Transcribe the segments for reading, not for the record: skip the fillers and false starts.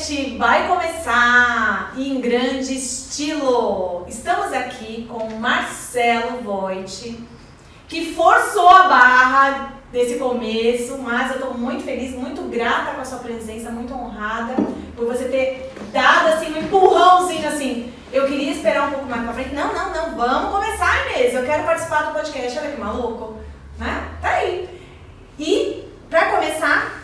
podcast vai começar em grande estilo. Estamos aqui com Marcelo Voit, que forçou a barra desse começo, mas eu estou muito feliz, muito grata com a sua presença, muito honrada por você ter dado assim um empurrãozinho assim. Eu queria esperar um pouco mais pra frente. Não, vamos começar mesmo. Eu quero participar do podcast. Olha que maluco, né? Tá aí. E pra começar,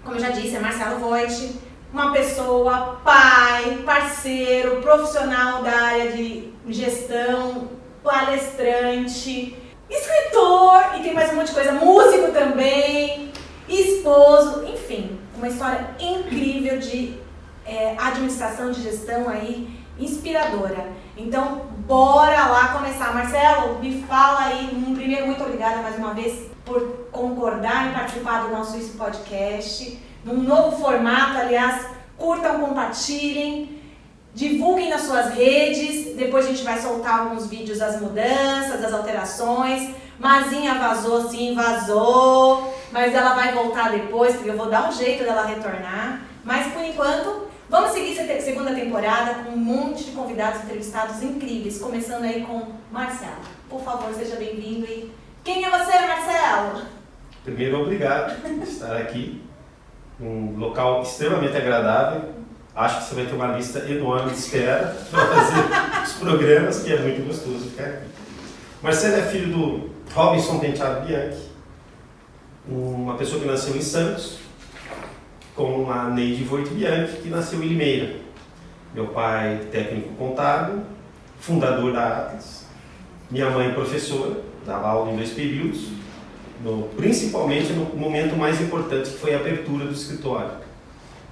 como eu já disse, é Marcelo Voit, uma pessoa, pai, parceiro, profissional da área de gestão, palestrante, escritor e tem mais um monte de coisa, músico também, esposo, enfim, uma história incrível de administração, de gestão aí, inspiradora. Então, bora lá começar. Marcelo, me fala aí, primeiro, muito obrigada mais uma vez por concordar em participar do nosso podcast, num novo formato, aliás, curtam, compartilhem, divulguem nas suas redes, depois a gente vai soltar alguns vídeos das mudanças, das alterações. Mazinha vazou, sim, vazou, mas ela vai voltar depois, porque eu vou dar um jeito dela retornar. Mas, por enquanto, vamos seguir essa segunda temporada com um monte de convidados entrevistados incríveis, começando aí com Marcelo. Por favor, seja bem-vindo. E quem é você, Marcelo? Primeiro, obrigado por estar aqui, um local extremamente agradável. Acho que você vai ter uma lista enorme de espera para fazer os programas, que é muito gostoso ficar aqui. Marcelo é filho do Robinson Penteado Bianchi, uma pessoa que nasceu em Santos, com a Neide Voit Bianchi, que nasceu em Limeira. Meu pai, técnico contábil, fundador da Atlas. Minha mãe, professora, dava aula em 2 períodos, principalmente no momento mais importante, que foi a abertura do escritório.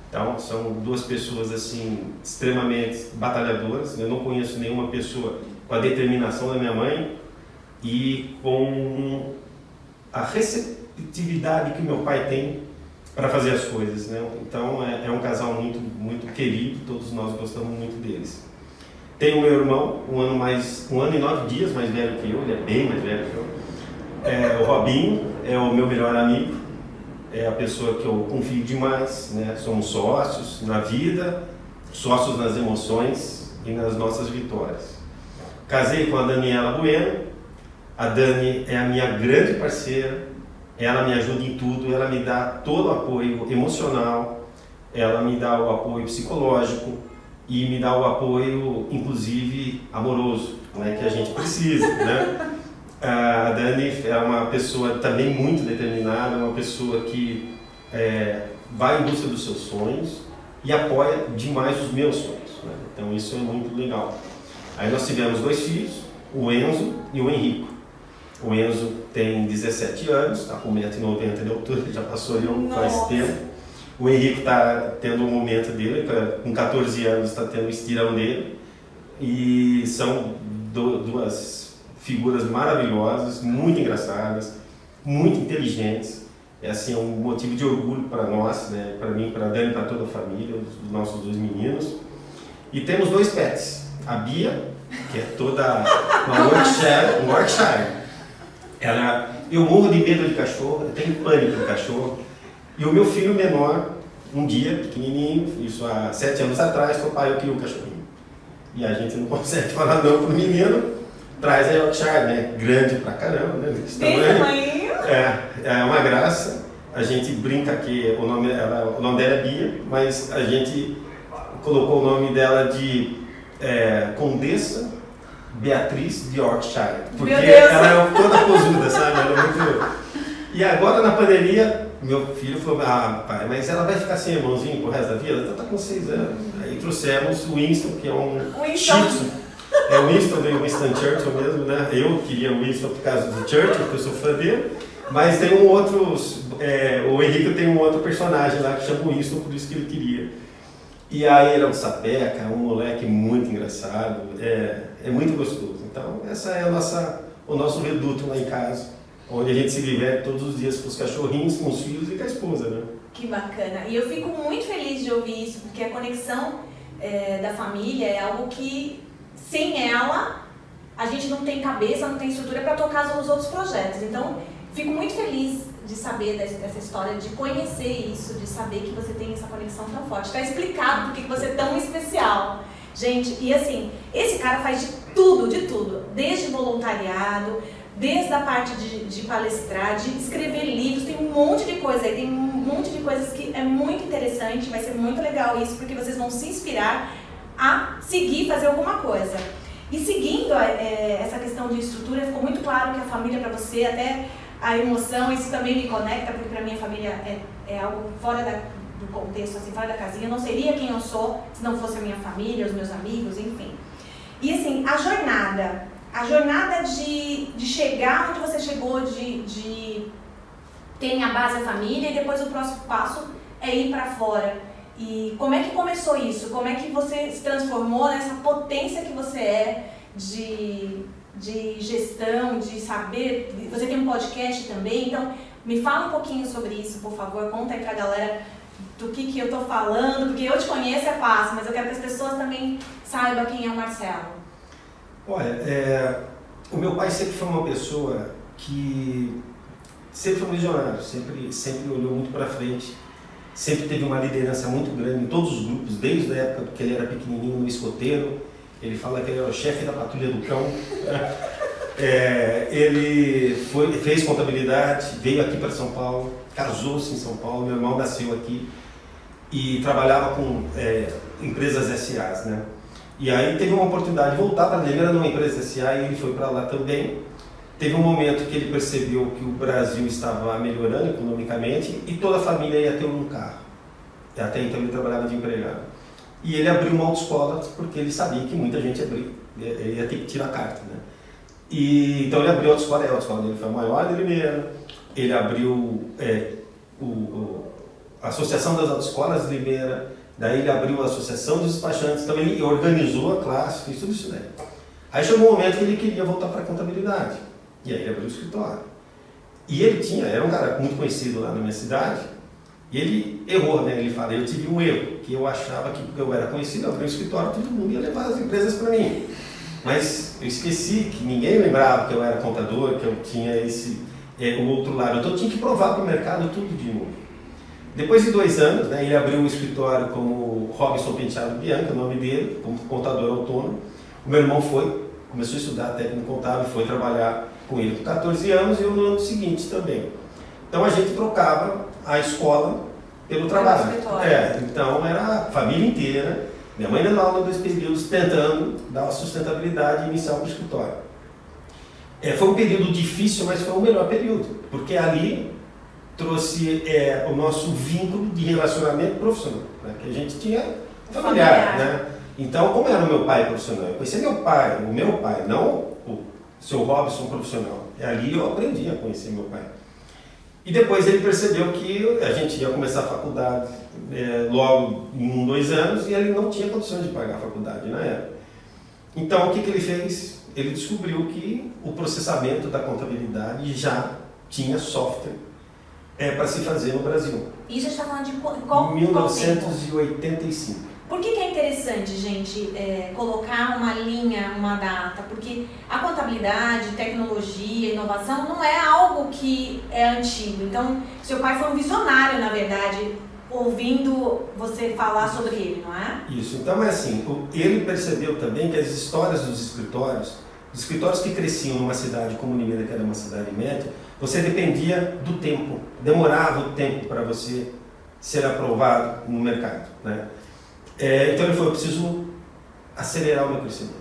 Então, são 2 pessoas assim, extremamente batalhadoras. Eu não conheço nenhuma pessoa com a determinação da minha mãe e com a receptividade que meu pai tem para fazer as coisas, né? Então é um casal muito, muito querido, todos nós gostamos muito deles. Tenho meu irmão, um ano e 9 dias mais velho que eu, ele é bem mais velho que eu. O Robinho é o meu melhor amigo, é a pessoa que eu confio demais, né? Somos sócios na vida, sócios nas emoções e nas nossas vitórias. Casei com a Daniela Bueno, a Dani é a minha grande parceira. Ela me ajuda em tudo, ela me dá todo o apoio emocional, ela me dá o apoio psicológico e me dá o apoio, inclusive, amoroso, né, que a gente precisa, né? A Dani é uma pessoa também muito determinada, uma pessoa que vai em busca dos seus sonhos e apoia demais os meus sonhos, né? Então isso é muito legal. Aí nós tivemos 2 filhos, o Enzo e o Henrico. O Enzo tem 17 anos, está com 1,90 m de altura, já passou faz tempo. O Henrique está tendo o momento dele, com 14 anos está tendo o estirão dele. E são 2 figuras maravilhosas, muito engraçadas, muito inteligentes. É assim, um motivo de orgulho para nós, né? Para mim, para a Dani, para toda a família, os nossos 2 meninos. E temos 2 pets, a Bia, que é toda uma Yorkshire. Eu morro de medo de cachorro, eu tenho pânico de cachorro. E o meu filho menor, um dia, pequenininho, isso há 7 anos atrás, falou: pai, eu queria um cachorrinho. E a gente não consegue falar não pro menino, traz a Yorkshire, né? Grande pra caramba, né? Desse tamanho. É uma graça. A gente brinca que o nome dela é Bia, mas a gente colocou o nome dela de Condessa Beatriz de Yorkshire, porque ela é toda posuda, sabe? Ela é muito... E agora na pandemia, meu filho falou: pai, mas ela vai ficar sem irmãozinho pro resto da vida? Ela tá com 6 anos. Aí trouxemos o Winston, que é um Shih Tzu. É o Winston do Winston Churchill mesmo, né? Eu queria o Winston por causa do Churchill, porque eu sou fã dele, mas tem um outro, o Henrique tem um outro personagem lá que chama o Winston, por isso que ele queria. E aí ele é um sapeca, um moleque muito engraçado, é muito gostoso. Então essa é o nosso reduto lá em casa, onde a gente se diverte todos os dias com os cachorrinhos, com os filhos e com a esposa, né? Que bacana. E eu fico muito feliz de ouvir isso, porque a conexão da família é algo que, sem ela, a gente não tem cabeça, não tem estrutura para tocar os outros projetos. Então, fico muito feliz de saber dessa história, de conhecer isso, de saber que você tem essa conexão tão forte. Está explicado por que você é tão especial. Gente, e assim, esse cara faz de tudo, desde voluntariado, desde a parte de palestrar, de escrever livros, tem um monte de coisa aí, tem um monte de coisas que é muito interessante, vai ser muito legal isso, porque vocês vão se inspirar a seguir, fazer alguma coisa. E seguindo essa questão de estrutura, ficou muito claro que a família para você, até a emoção, isso também me conecta, porque para minha família é algo fora do contexto, assim, fora da casinha. Eu não seria quem eu sou se não fosse a minha família, os meus amigos, enfim. E assim, a jornada de chegar onde você chegou, de ter a base a família, e depois o próximo passo é ir para fora. E como é que começou isso? Como é que você se transformou nessa potência que você é de gestão, de saber? Você tem um podcast também, então me fala um pouquinho sobre isso, por favor. Conta aí pra galera do que eu tô falando, porque eu te conheço é fácil, mas eu quero que as pessoas também saibam quem é o Marcelo. Olha, o meu pai sempre foi uma pessoa que sempre foi um visionário, sempre olhou muito para frente, sempre teve uma liderança muito grande em todos os grupos, desde a época que ele era pequenininho no escoteiro. Ele fala que ele era o chefe da patrulha do cão. Ele fez contabilidade, veio aqui para São Paulo, casou-se em São Paulo, meu irmão nasceu aqui e trabalhava com empresas SAs, né? E aí teve uma oportunidade de voltar para Limeira numa empresa SA e ele foi para lá também. Teve um momento que ele percebeu que o Brasil estava melhorando economicamente e toda a família ia ter um carro. Até então ele trabalhava de empregado. E ele abriu uma autoescola porque ele sabia que muita gente ia ter que tirar carta, né? E então ele abriu a autoescola, a autoescola dele foi a maior de Limeira. Ele abriu a Associação das Autoescolas de Limeira. Daí ele abriu a Associação dos Despachantes, então ele organizou a classe, fez tudo isso daí. Aí chegou um momento que ele queria voltar para a contabilidade, e aí ele abriu o escritório. E ele era um cara muito conhecido lá na minha cidade, e ele errou, né? Ele fala, eu tive um erro, que eu achava que porque eu era conhecido, eu abri o escritório, todo mundo ia levar as empresas para mim. Mas eu esqueci que ninguém lembrava que eu era contador, que eu tinha o outro lado, então eu tinha que provar para o mercado tudo de novo. Depois de 2 anos, né, ele abriu um escritório como Robinson Penteado Bianca, o nome dele, como contador autônomo. O meu irmão começou a estudar técnico contábil, foi trabalhar com ele com 14 anos e eu no ano seguinte também. Então a gente trocava a escola pelo trabalho. Então era a família inteira, minha mãe dando aula 2 períodos, tentando dar uma sustentabilidade inicial para o escritório. Foi um período difícil, mas foi o melhor período, porque ali trouxe o nosso vínculo de relacionamento profissional, né? Que a gente tinha familiar, né? Então, como era o meu pai profissional? Eu conhecia o meu pai, não o seu Robson profissional. E ali eu aprendi a conhecer meu pai. E depois ele percebeu que a gente ia começar a faculdade logo em 1, 2 anos e ele não tinha condições de pagar a faculdade na época. Então, o que ele fez? Ele descobriu que o processamento da contabilidade já tinha software para se fazer no Brasil. Isso a gente está falando de qual 1985. Por que é interessante, gente, colocar uma linha, uma data? Porque a contabilidade, tecnologia, inovação não é algo que é antigo. Então, seu pai foi um visionário, na verdade, ouvindo você falar sobre ele, não é? Isso. Então, é assim, ele percebeu também que as histórias dos escritórios que cresciam numa cidade como Limeira, que era uma cidade média, você dependia do tempo, demorava o tempo para você ser aprovado no mercado, né? Então ele falou, eu preciso acelerar o meu crescimento.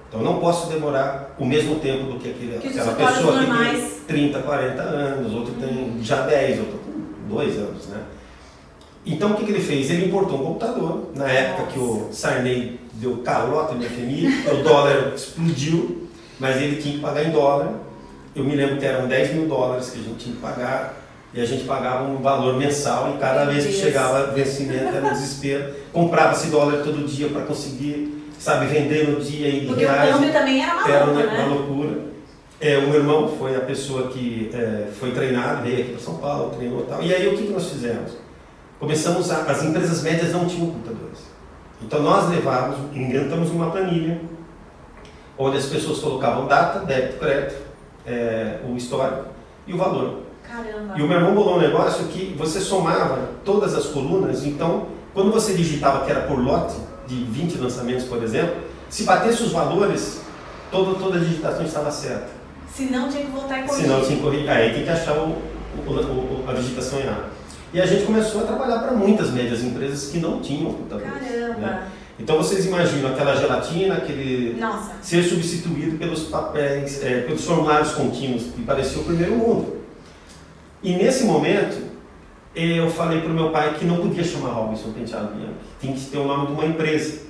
Então eu não posso demorar o mesmo tempo do que aquela pessoa que tem 30, 40 anos, outro tem já 10, outro com 2 anos, né? Então o que ele fez? Ele importou um computador, na época que o Sarney deu calota no FMI, o dólar explodiu, mas ele tinha que pagar em dólar. Eu me lembro que eram $10 mil que a gente tinha que pagar, e a gente pagava um valor mensal, e cada vez que chegava vencimento era um desespero. Comprava-se dólar todo dia para conseguir, vender no dia em porque reais. Porque o câmbio também era uma loucura. O meu irmão foi a pessoa que foi treinado, veio aqui para São Paulo, treinou e tal. E aí o que nós fizemos? As empresas médias não tinham computadores. Então nós inventamos uma planilha, onde as pessoas colocavam data, débito, crédito, o histórico e o valor. Caramba. E o meu irmão bolou um negócio que você somava todas as colunas, então, quando você digitava que era por lote, de 20 lançamentos, por exemplo, se batesse os valores, toda a digitação estava certa. Se não, tinha que voltar e corrigir. Se não, tinha que corrigir. Aí tem que achar a digitação errada. E a gente começou a trabalhar para muitas médias empresas que não tinham computadores. Caramba! Né? Então vocês imaginam aquela gelatina, Nossa. ser substituído pelos papéis, pelos formulários contínuos, que parecia o primeiro mundo. E nesse momento, eu falei para o meu pai que não podia chamar Robinson Penteado Bianchi, tinha que ter o nome de uma empresa.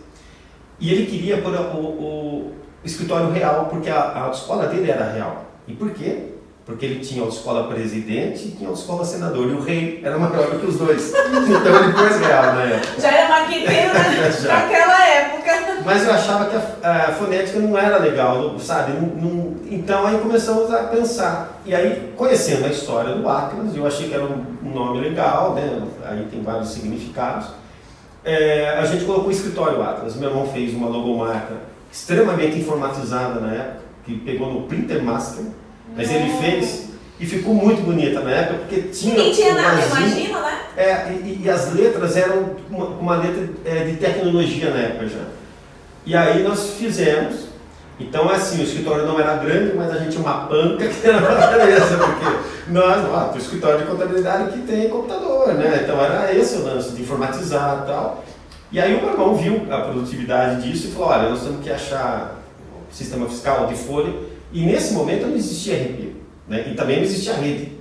E ele queria pôr o escritório real, porque a autoescola dele era real. E por quê? Porque ele tinha autoescola presidente e tinha autoescola senador. E o rei era maior do que os dois. Então ele pôs real na época. Já era marqueteiro naquela época. Mas eu achava que a fonética não era legal, sabe? Então aí começamos a pensar. E aí, conhecendo a história do Atlas, eu achei que era um nome legal, né? Aí tem vários significados. A gente colocou o escritório Atlas. Meu irmão fez uma logomarca extremamente informatizada na época, que pegou no Printer Master. Mas ele fez e ficou muito bonita na época, porque tinha... Ninguém tinha nada, imagina, né? E as letras eram uma letra de tecnologia na época já. E aí nós fizemos. Então, assim, o escritório não era grande, mas a gente tinha uma panca que era uma beleza, porque o escritório de contabilidade que tem computador, né? Então era esse o lance de informatizar e tal. E aí o meu irmão viu a produtividade disso e falou, olha, nós temos que achar o sistema fiscal de folha. E nesse momento não existia RP, né? E também não existia rede.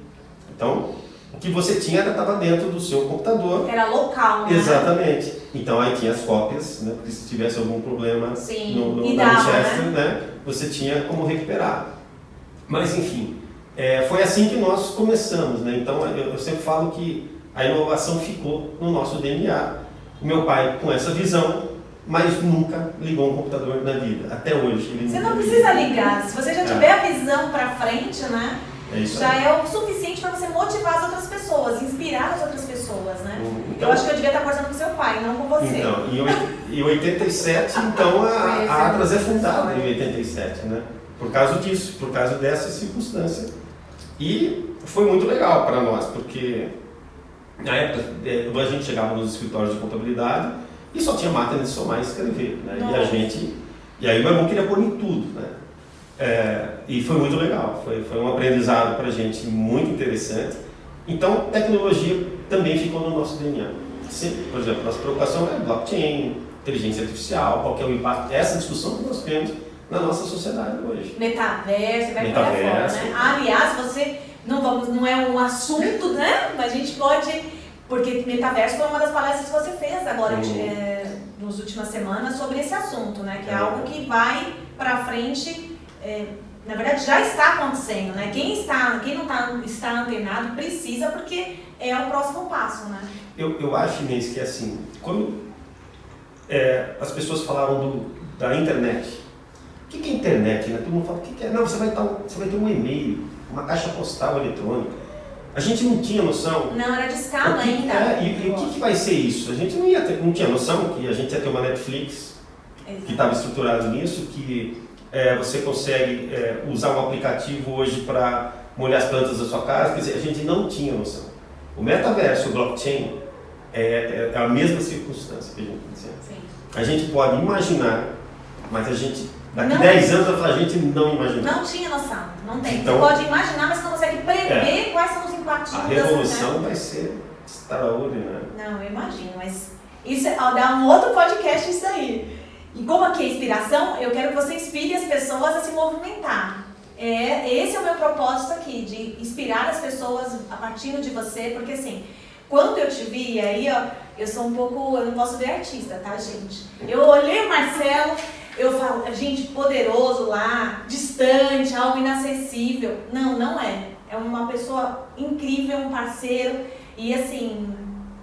Então, o que você tinha estava dentro do seu computador. Era local, né? Exatamente. Então aí tinha as cópias, né? Porque se tivesse algum problema na Manchester, né? Você tinha como recuperar. Mas enfim, foi assim que nós começamos, né? Então eu sempre falo que a inovação ficou no nosso DNA. O meu pai com essa visão, mas nunca ligou um computador na vida, até hoje. Você não precisa ligar, se você já tiver a visão para frente, né? Já é o suficiente para você motivar as outras pessoas, inspirar as outras pessoas, né? Então, eu acho que eu devia estar conversando com seu pai, não com você. Então, em 87, então a Atlas é fundada em 87, né? Por causa disso, por causa dessa circunstância. E foi muito legal para nós, porque na época a gente chegava nos escritórios de contabilidade e só tinha máquina de somar e escrever, né? E aí meu irmão queria pôr em tudo, né? E foi muito legal, foi um aprendizado para a gente muito interessante. Então, tecnologia também ficou no nosso DNA. Por exemplo, nossa preocupação é blockchain, inteligência artificial, qual que é o impacto, essa discussão que nós temos na nossa sociedade hoje. Metaverso, vai por aí fora, né? Aliás, não é um assunto, né? Mas a gente pode... Porque metaverso foi uma das palestras que você fez agora, nas últimas semanas, sobre esse assunto, né? Que é algo que vai para frente, na verdade já está acontecendo, né? Quem não está antenado precisa, porque é o próximo passo, né? Eu acho, Inês, que assim, quando as pessoas falavam da internet, o que é internet, né? Todo mundo fala, o que é? Não, você vai ter um e-mail, uma caixa postal eletrônica. A gente não tinha noção. Não, era discado ainda. E o que vai ser isso? A gente não tinha noção que a gente ia ter uma Netflix. Exato. Que estava estruturado nisso, que você consegue usar um aplicativo hoje para molhar as plantas da sua casa. Quer dizer, a gente não tinha noção. O metaverso, o blockchain, é a mesma circunstância que a gente está dizendo. Sim. A gente pode imaginar, mas a gente... Daqui 10 anos a gente não imagina. Não tinha noção, não tem. Então, você pode imaginar, mas você não consegue prever quais são os impactos de mudança. A revolução vai ser extraordinária. Não, eu imagino, mas isso dá um outro podcast isso daí. E como aqui é inspiração, eu quero que você inspire as pessoas a se movimentar. Esse é o meu propósito aqui, de inspirar as pessoas a partir de você, porque assim, quando eu te vi, aí eu sou um pouco, eu não posso ver artista, tá, gente? Eu olhei o Marcelo... Eu falo, gente, poderoso lá, distante, algo inacessível. Não é. É uma pessoa incrível, um parceiro. E assim,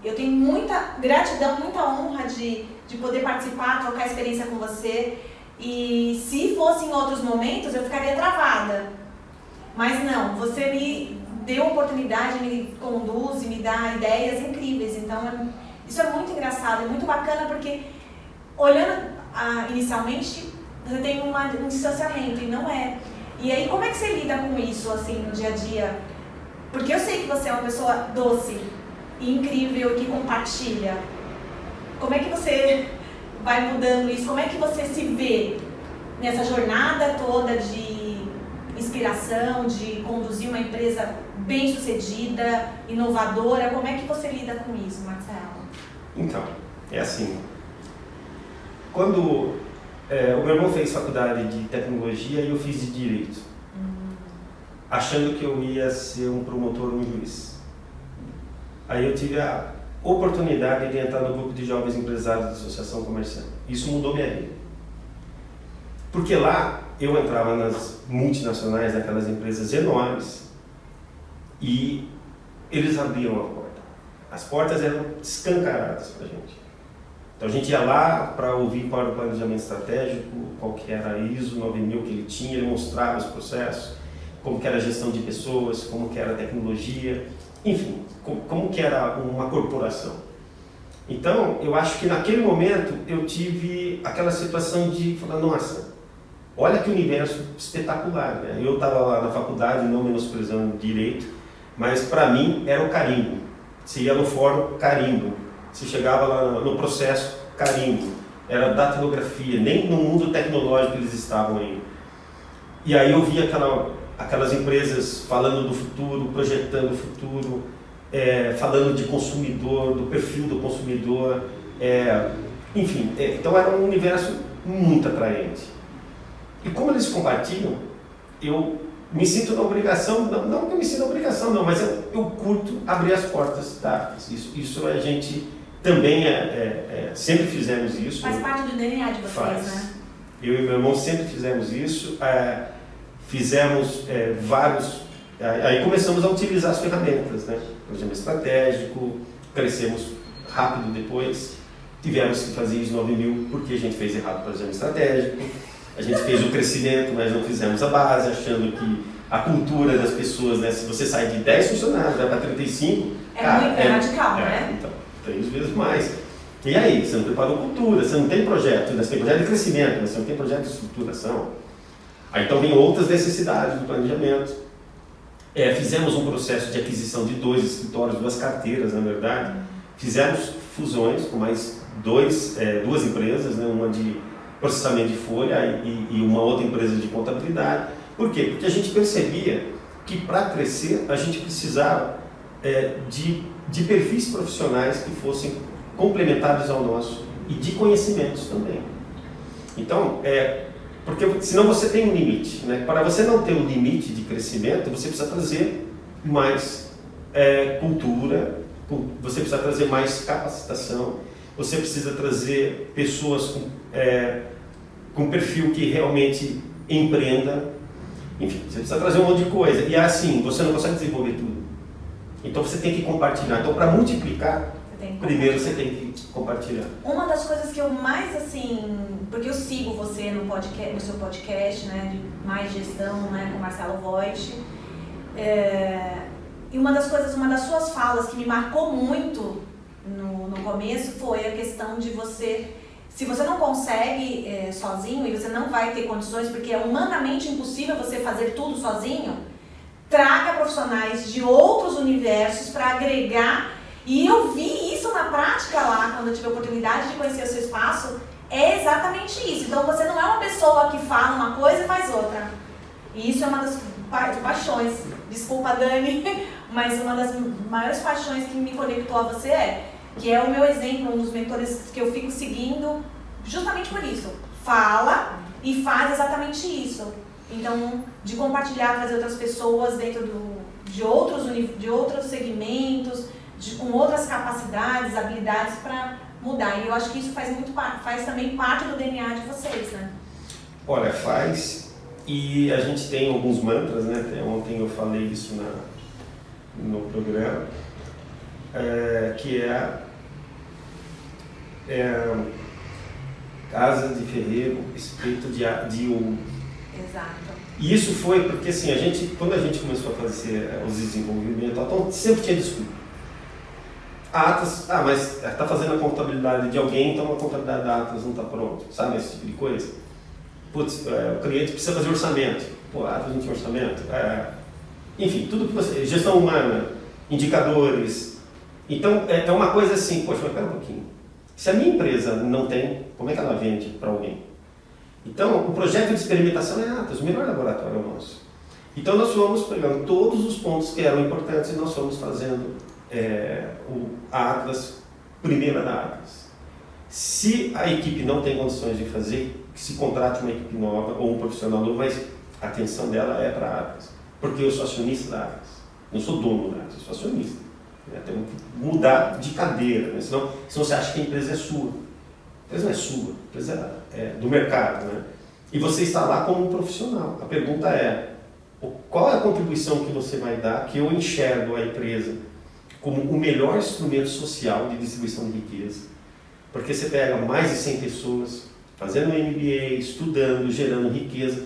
eu tenho muita gratidão, muita honra de poder participar, trocar experiência com você. E se fosse em outros momentos, eu ficaria travada. Mas não, você me deu a oportunidade, me conduz e me dá ideias incríveis. Então, isso é muito engraçado, é muito bacana, porque olhando... inicialmente você tem um distanciamento e não é. E aí como é que você lida com isso assim no dia a dia? Porque eu sei que você é uma pessoa doce e incrível, que compartilha. Como é que você vai mudando isso? Como é que você se vê nessa jornada toda de inspiração, de conduzir uma empresa bem-sucedida, inovadora? Como é que você lida com isso, Marcelo? Então, é assim. Quando o meu irmão fez faculdade de tecnologia e eu fiz de direito, achando que eu ia ser um promotor ou um juiz. Aí eu tive a oportunidade de entrar no grupo de jovens empresários da Associação Comercial. Isso mudou minha vida. Porque lá eu entrava nas multinacionais, naquelas empresas enormes, e eles abriam a porta. As portas eram escancaradas para a gente. Então a gente ia lá para ouvir qual era o planejamento estratégico, qual que era a ISO 9000 que ele tinha, ele mostrava os processos, como que era a gestão de pessoas, como que era a tecnologia, enfim, como que era uma corporação. Então, eu acho que naquele momento eu tive aquela situação de falar, nossa, olha que universo espetacular, né? Eu estava lá na faculdade, não menosprezando direito, mas para mim era o carimbo. Se ia no fórum, carimbo. Se chegava lá no processo, carimbo. Era datilografia, nem no mundo tecnológico eles estavam ainda. E aí eu via aquelas empresas falando do futuro, projetando o futuro, falando de consumidor, do perfil do consumidor, enfim, então era um universo muito atraente. E como eles compartilham, eu me sinto na obrigação, não que eu me sinta na obrigação não, mas eu curto abrir as portas da isso a gente também sempre fizemos isso. Faz parte do DNA de vocês, né? Eu e meu irmão sempre fizemos isso. Fizemos vários, aí começamos a utilizar as ferramentas, né? Planejamento estratégico, crescemos rápido depois, tivemos que fazer ISO 9000 porque a gente fez errado o planejamento estratégico, a gente fez o crescimento, mas não fizemos a base, achando que a cultura das pessoas, né? Se você sai de 10 funcionários, vai para 35, muito radical, né? Então, 3 vezes mais. E aí, você não preparou cultura, você não tem projeto, né? Você tem projeto de crescimento, você não tem projeto de estruturação. Aí então vem outras necessidades do planejamento. Fizemos um processo de aquisição de 2 escritórios, 2 carteiras, na verdade. Fizemos fusões com mais 2 empresas, né? Uma de processamento de folha e uma outra empresa de contabilidade. Por quê? Porque a gente percebia que para crescer a gente precisava de perfis profissionais que fossem complementares ao nosso e de conhecimentos também. Então, porque senão você tem um limite, né? Para você não ter um limite de crescimento, você precisa trazer mais cultura, você precisa trazer mais capacitação, você precisa trazer pessoas com perfil que realmente empreenda, enfim, você precisa trazer um monte de coisa. E assim, você não consegue desenvolver tudo. Então você tem que compartilhar. Então para multiplicar, primeiro você tem que compartilhar. Uma das coisas que eu mais, assim, porque eu sigo você no seu podcast, né, de mais gestão, né, com Marcelo Voit, e uma das suas falas que me marcou muito no começo foi a questão de você, se você não consegue sozinho e você não vai ter condições, porque é humanamente impossível você fazer tudo sozinho, traga profissionais de outros universos para agregar. E eu vi isso na prática lá, quando eu tive a oportunidade de conhecer o seu espaço, é exatamente isso. Então você não é uma pessoa que fala uma coisa e faz outra. E isso é uma das paixões, desculpa Dani, mas uma das maiores paixões que me conectou a você que é o meu exemplo, um dos mentores que eu fico seguindo, justamente por isso. Fala e faz exatamente isso. Então, de compartilhar, trazer outras pessoas dentro de outros segmentos, com outras capacidades, habilidades para mudar. E eu acho que isso faz também parte do DNA de vocês, né? Olha, faz. E a gente tem alguns mantras, né? Até ontem eu falei isso no programa, que casa de ferreiro, espírito de ouro. Exato. E isso foi porque, assim, quando a gente começou a fazer os desenvolvimentos, então sempre tinha desculpa. Atlas, mas está fazendo a contabilidade de alguém, então a contabilidade da Atlas não está pronta, sabe, esse tipo de coisa. Putz, o cliente precisa fazer orçamento. Pô, Atlas não tinha orçamento. enfim, tudo que você... Gestão humana, indicadores. Então, é uma coisa assim, poxa, mas espera um pouquinho. Se a minha empresa não tem, como é que ela vende para alguém? Então, o projeto de experimentação é Atlas, o melhor laboratório é o nosso. Então, nós fomos pegando todos os pontos que eram importantes e nós fomos fazendo a Atlas, primeira da Atlas. Se a equipe não tem condições de fazer, que se contrate uma equipe nova ou um profissional novo, mas a atenção dela é para a Atlas. Porque eu sou acionista da Atlas. Não sou dono da Atlas, eu sou acionista. Temos que mudar de cadeira, né? Senão você acha que a empresa é sua. A empresa não é sua, a empresa é do mercado. Né? E você está lá como um profissional. A pergunta é, qual é a contribuição que você vai dar, que eu enxergo a empresa como o melhor instrumento social de distribuição de riqueza? Porque você pega mais de 100 pessoas fazendo um MBA, estudando, gerando riqueza.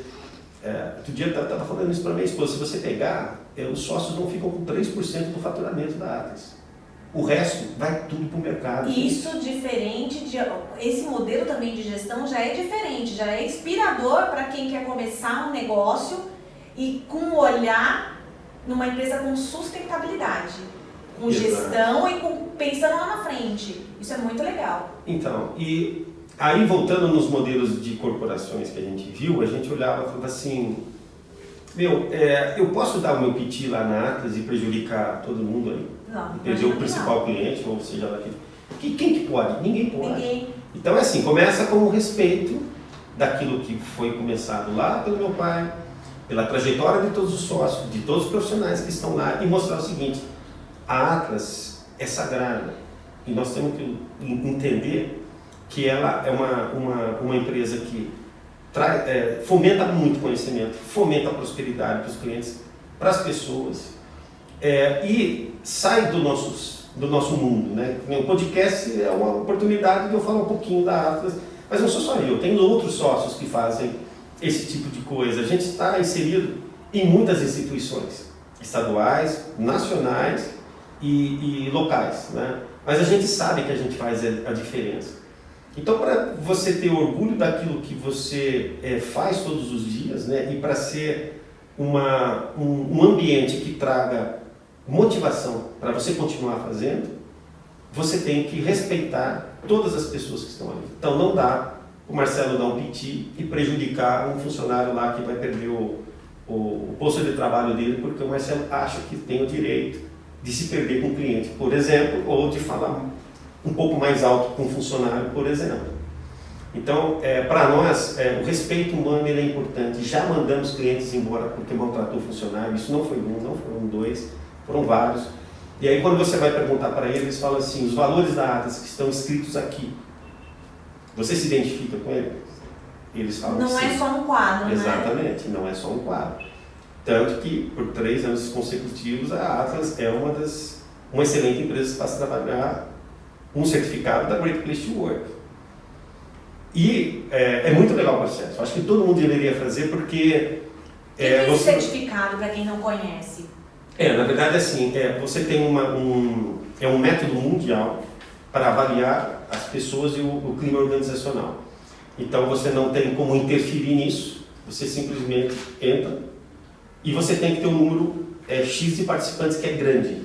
Outro dia eu estava falando isso para minha esposa, se você pegar, os sócios não ficam com 3% do faturamento da Atlas. O resto vai tudo para o mercado. Isso diferente esse modelo também de gestão já é diferente, já é inspirador para quem quer começar um negócio e com um olhar numa empresa com sustentabilidade, com gestão e pensando lá na frente. Isso é muito legal. Então, e aí voltando nos modelos de corporações que a gente viu, a gente olhava e falava assim, eu posso dar o meu piti lá na Atlas e prejudicar todo mundo aí? Não. Perder o principal cliente, ou seja lá quem que pode? Ninguém pode. Ninguém. Então é assim, começa com o respeito daquilo que foi começado lá pelo meu pai, pela trajetória de todos os sócios, de todos os profissionais que estão lá, e mostrar o seguinte, a Atlas é sagrada, e nós temos que entender que ela é uma empresa que fomenta muito conhecimento, fomenta a prosperidade para os clientes, para as pessoas, e sai do nosso mundo. Né? O podcast é uma oportunidade de eu falar um pouquinho da Atlas, mas não sou só eu, tem outros sócios que fazem esse tipo de coisa. A gente está inserido em muitas instituições, estaduais, nacionais e locais, né? Mas a gente sabe que a gente faz a diferença. Então, para você ter orgulho daquilo que você faz todos os dias, né? E para ser um ambiente que traga motivação para você continuar fazendo, você tem que respeitar todas as pessoas que estão ali. Então, não dá o Marcelo dar um piti e prejudicar um funcionário lá que vai perder o posto de trabalho dele, porque o Marcelo acha que tem o direito de se perder com o cliente, por exemplo, ou de falar um pouco mais alto com o funcionário, por exemplo. Então, para nós, o respeito humano ele é importante. Já mandamos clientes embora porque maltratou o funcionário. Isso não foi um, não foram dois, foram vários. E aí, quando você vai perguntar para eles, eles falam assim, os valores da Atlas que estão escritos aqui, você se identifica com eles? Eles falam não que é sim. só um quadro, Exatamente, não é só um quadro. Tanto que, por 3 anos consecutivos, a Atlas é uma excelente empresa para se trabalhar um certificado da Great Place to Work. E é muito legal o processo. Acho que todo mundo deveria fazer porque... O que é esse certificado, para quem não conhece? Na verdade, assim, você tem um método mundial para avaliar as pessoas e o clima organizacional. Então, você não tem como interferir nisso, você simplesmente entra e você tem que ter um número X de participantes que é grande.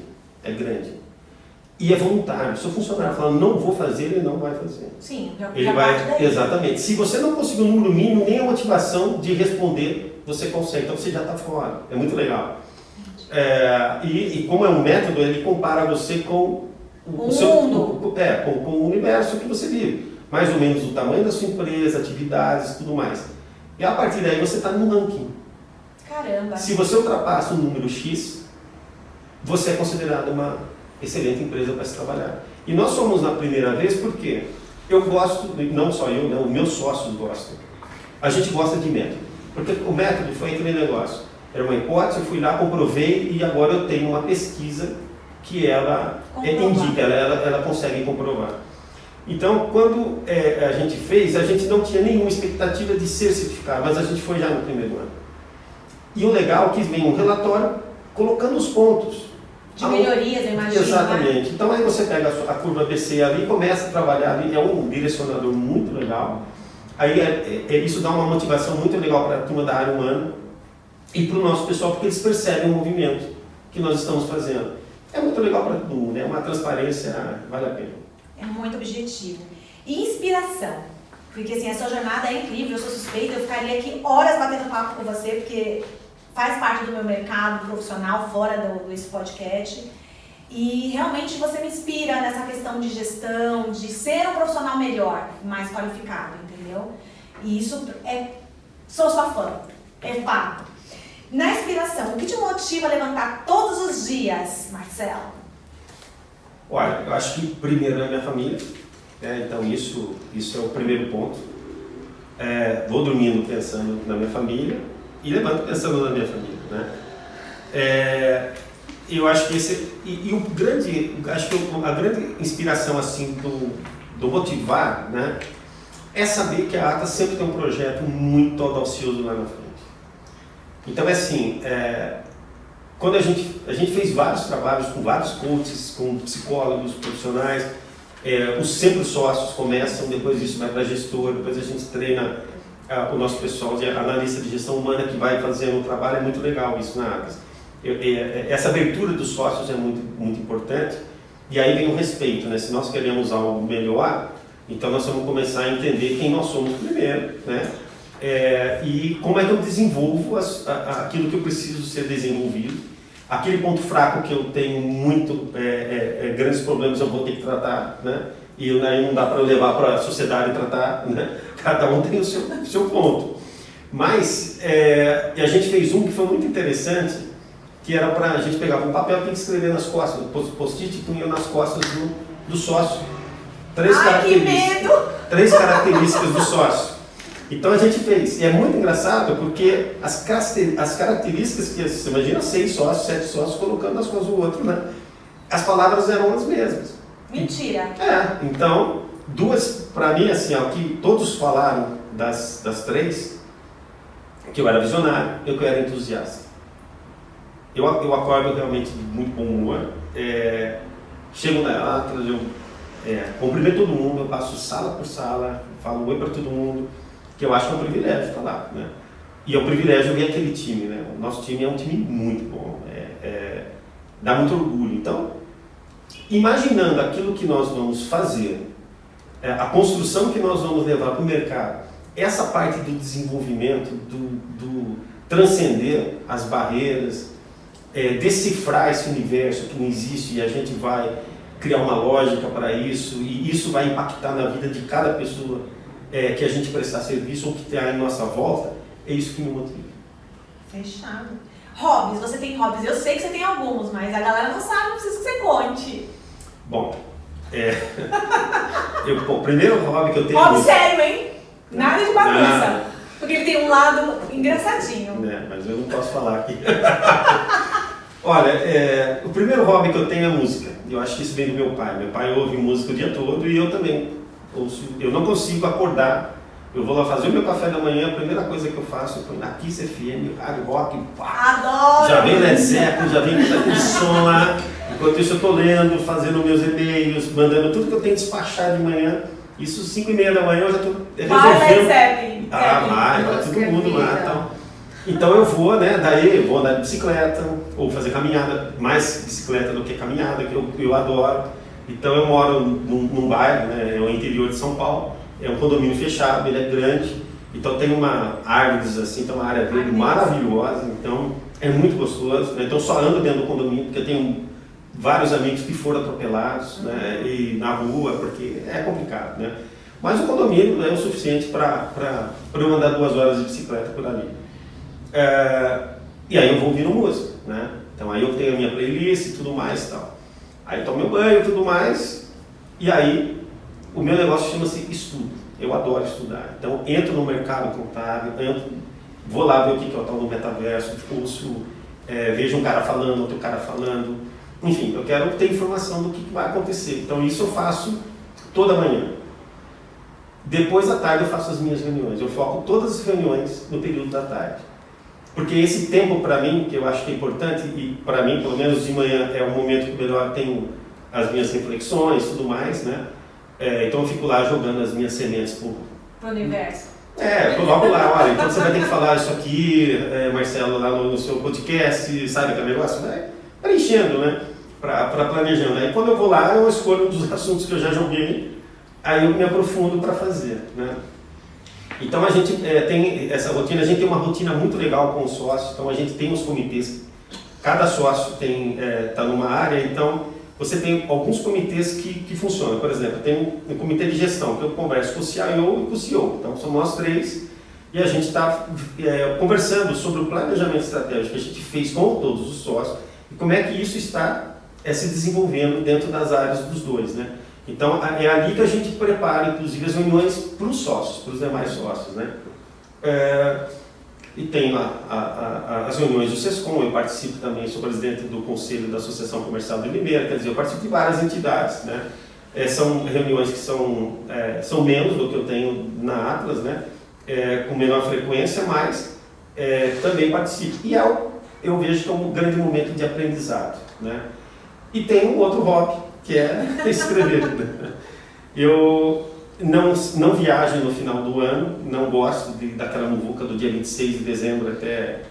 E é voluntário. Se o funcionário falando não vou fazer, ele não vai fazer. Sim, ele vai. Exatamente. Se você não conseguir um número mínimo, nem a motivação de responder, você consegue. Então você já está fora. É muito legal. E como é um método, ele compara você com o seu mundo. Com o universo que você vive. Mais ou menos o tamanho da sua empresa, atividades e tudo mais. E a partir daí você está no ranking. Caramba! Se você ultrapassa o número X, você é considerado uma excelente empresa para se trabalhar. E nós somos na primeira vez porque eu gosto, não só eu, né, os meus sócios gostam. A gente gosta de método. Porque o método foi aquele negócio. Era uma hipótese, eu fui lá, comprovei e agora eu tenho uma pesquisa que ela indica, ela consegue comprovar. Então, quando a gente fez, a gente não tinha nenhuma expectativa de ser certificado, mas a gente foi já no primeiro ano. E o legal é que vem um relatório colocando os pontos. De melhorias, eu imagino. Exatamente. Então aí você pega a curva ABC ali e começa a trabalhar ali, é um direcionador muito legal. Aí isso dá uma motivação muito legal para a turma da área humana. e para o nosso pessoal, porque eles percebem o movimento que nós estamos fazendo. É muito legal para todo mundo, é uma transparência, vale a pena. É muito objetivo. E inspiração. Porque assim, a sua jornada é incrível, eu sou suspeita, eu ficaria aqui horas batendo papo com você, porque faz parte do meu mercado profissional, fora desse podcast. E realmente você me inspira nessa questão de gestão, de ser um profissional melhor, mais qualificado, entendeu? E isso sou sua fã, é fato. Na inspiração, o que te motiva a levantar todos os dias, Marcelo? Olha, eu acho que primeiro é a minha família, né? Então isso é o primeiro ponto. Vou dormindo pensando na minha família e levanto pensando na minha família, né? Eu acho que a grande inspiração assim do motivar, né, é saber que a ATA sempre tem um projeto muito audacioso lá na frente. Então assim, quando a gente fez vários trabalhos com vários coaches, com psicólogos, profissionais, os sempre sócios começam, depois isso vai para gestor, depois a gente treina o nosso pessoal de analista de gestão humana que vai fazendo o trabalho, é muito legal isso na ATA. Essa abertura dos sócios é muito, muito importante, e aí vem o respeito, né? Se nós queremos algo melhor, então nós vamos começar a entender quem nós somos primeiro, né? E como é que eu desenvolvo aquilo que eu preciso ser desenvolvido. Aquele ponto fraco que eu tenho muito grandes problemas eu vou ter que tratar, né? E aí não dá para eu levar para a sociedade e tratar, né? Cada um tem o seu ponto. Mas a gente fez um que foi muito interessante, que era para a gente pegar um papel e tem que escrever nas costas, post-it e punha nas costas do sócio. Três características do sócio. Então a gente fez, e é muito engraçado porque as características que, você imagina 6 sócios, 7 sócios colocando nas costas do outro, né? As palavras eram as mesmas. Mentira! Então, duas, para mim, assim, ó, que todos falaram das 3, que eu era visionário e que eu era entusiasta. Eu acordo realmente de muito bom humor, chego na Atlas, eu cumprimento todo mundo, eu passo sala por sala, falo oi para todo mundo, que eu acho que é um privilégio estar lá, né? E é um privilégio ver aquele time, né? O nosso time é um time muito bom, dá muito orgulho. Então, imaginando aquilo que nós vamos fazer, a construção que nós vamos levar para o mercado, essa parte do desenvolvimento, do transcender as barreiras, decifrar esse universo que não existe e a gente vai criar uma lógica para isso e isso vai impactar na vida de cada pessoa que a gente prestar serviço ou que está em nossa volta, é isso que me motiva. Fechado. Hobbies, você tem hobbies? Eu sei que você tem alguns, mas a galera não sabe, não precisa que você conte. Bom, o primeiro hobby que eu tenho... Hobby sério, hein? Nada de bagunça. Porque ele tem um lado engraçadinho. Mas eu não posso falar aqui. Olha, o primeiro hobby que eu tenho é música. Eu acho que isso vem do meu pai. Meu pai ouve música o dia todo e eu também ouço. Eu não consigo acordar. Eu vou lá fazer o meu café da manhã, a primeira coisa que eu faço, eu ponho na Kiss FM, rádio rock, pá. Adoro! Já vem Led Zeppelin, já vem todo aquele som lá. Enquanto isso eu estou lendo, fazendo meus e-mails, mandando tudo que eu tenho que despachar de manhã. Isso 5h30 da manhã eu já estou resolvendo. Vai Led Zeppelin! Vai todo mundo lá. Então eu vou, né, daí eu vou andar de bicicleta, ou fazer caminhada, mais bicicleta do que caminhada, que eu adoro. Então eu moro num bairro, né, é o interior de São Paulo, é um condomínio fechado, ele é grande, então tem árvores assim, tem uma área verde maravilhosa, então é muito gostoso, né, então só ando dentro do condomínio, porque eu tenho vários amigos que foram atropelados, né, e na rua, porque é complicado, né. Mas o condomínio é o suficiente para eu andar 2 horas de bicicleta por ali. E aí eu vou ouvindo música, né? Então aí eu tenho a minha playlist e tudo mais e tal. Aí eu tomo meu banho e tudo mais. E aí o meu negócio chama-se estudo. Eu adoro estudar. Então entro no mercado contábil, vou lá ver o que é o tal do metaverso, ouço, vejo um cara falando, outro cara falando. Enfim, eu quero ter informação do que vai acontecer. Então isso eu faço toda manhã. Depois da tarde eu faço as minhas reuniões. Eu foco todas as reuniões no período da tarde. Porque esse tempo para mim, que eu acho que é importante, e para mim, pelo menos de manhã, é o momento que melhor tenho as minhas reflexões e tudo mais, né? Então eu fico lá jogando as minhas sementes pro universo. Coloco lá, olha, então você vai ter que falar isso aqui, Marcelo, lá no seu podcast, sabe aquele negócio? Vai preenchendo, né? Para planejando. Aí quando eu vou lá, eu escolho um dos assuntos que eu já joguei, aí eu me aprofundo para fazer, né? Então a gente tem essa rotina, a gente tem uma rotina muito legal com os sócios, então a gente tem os comitês, cada sócio está numa área, então você tem alguns comitês que funcionam. Por exemplo, tem um comitê de gestão, que eu converso com o CIO e com o CEO, então somos nós três, e a gente está conversando sobre o planejamento estratégico que a gente fez com todos os sócios, e como é que isso está se desenvolvendo dentro das áreas dos dois, né? Então, é ali que a gente prepara, inclusive, as reuniões para os sócios, para os demais sócios, né? E tem lá as reuniões do SESCOM, eu participo também, sou presidente do Conselho da Associação Comercial de Limeira, quer dizer, eu participo de várias entidades, né? São reuniões que são menos do que eu tenho na Atlas, né? Com menor frequência, mas também participo. E eu vejo que é um grande momento de aprendizado, né? E tem um outro hobby, que é escrever. Eu não viajo no final do ano, não gosto daquela muvuca do dia 26 de dezembro até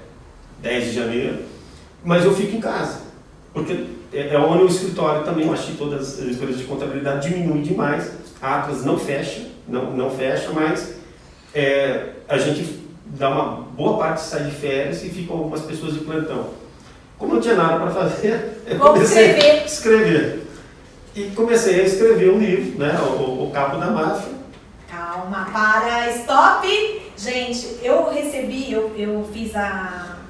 10 de janeiro, mas eu fico em casa, porque é onde o escritório também, eu acho que todas as empresas de contabilidade diminuem demais, a Atlas não fecha, mas a gente dá uma boa parte de sair de férias e ficam algumas pessoas de plantão. Como eu não tinha nada para fazer, eu comecei a escrever. E comecei a escrever um livro, né, o Cabo da Máfia. Calma, para, stop! Gente, eu recebi, eu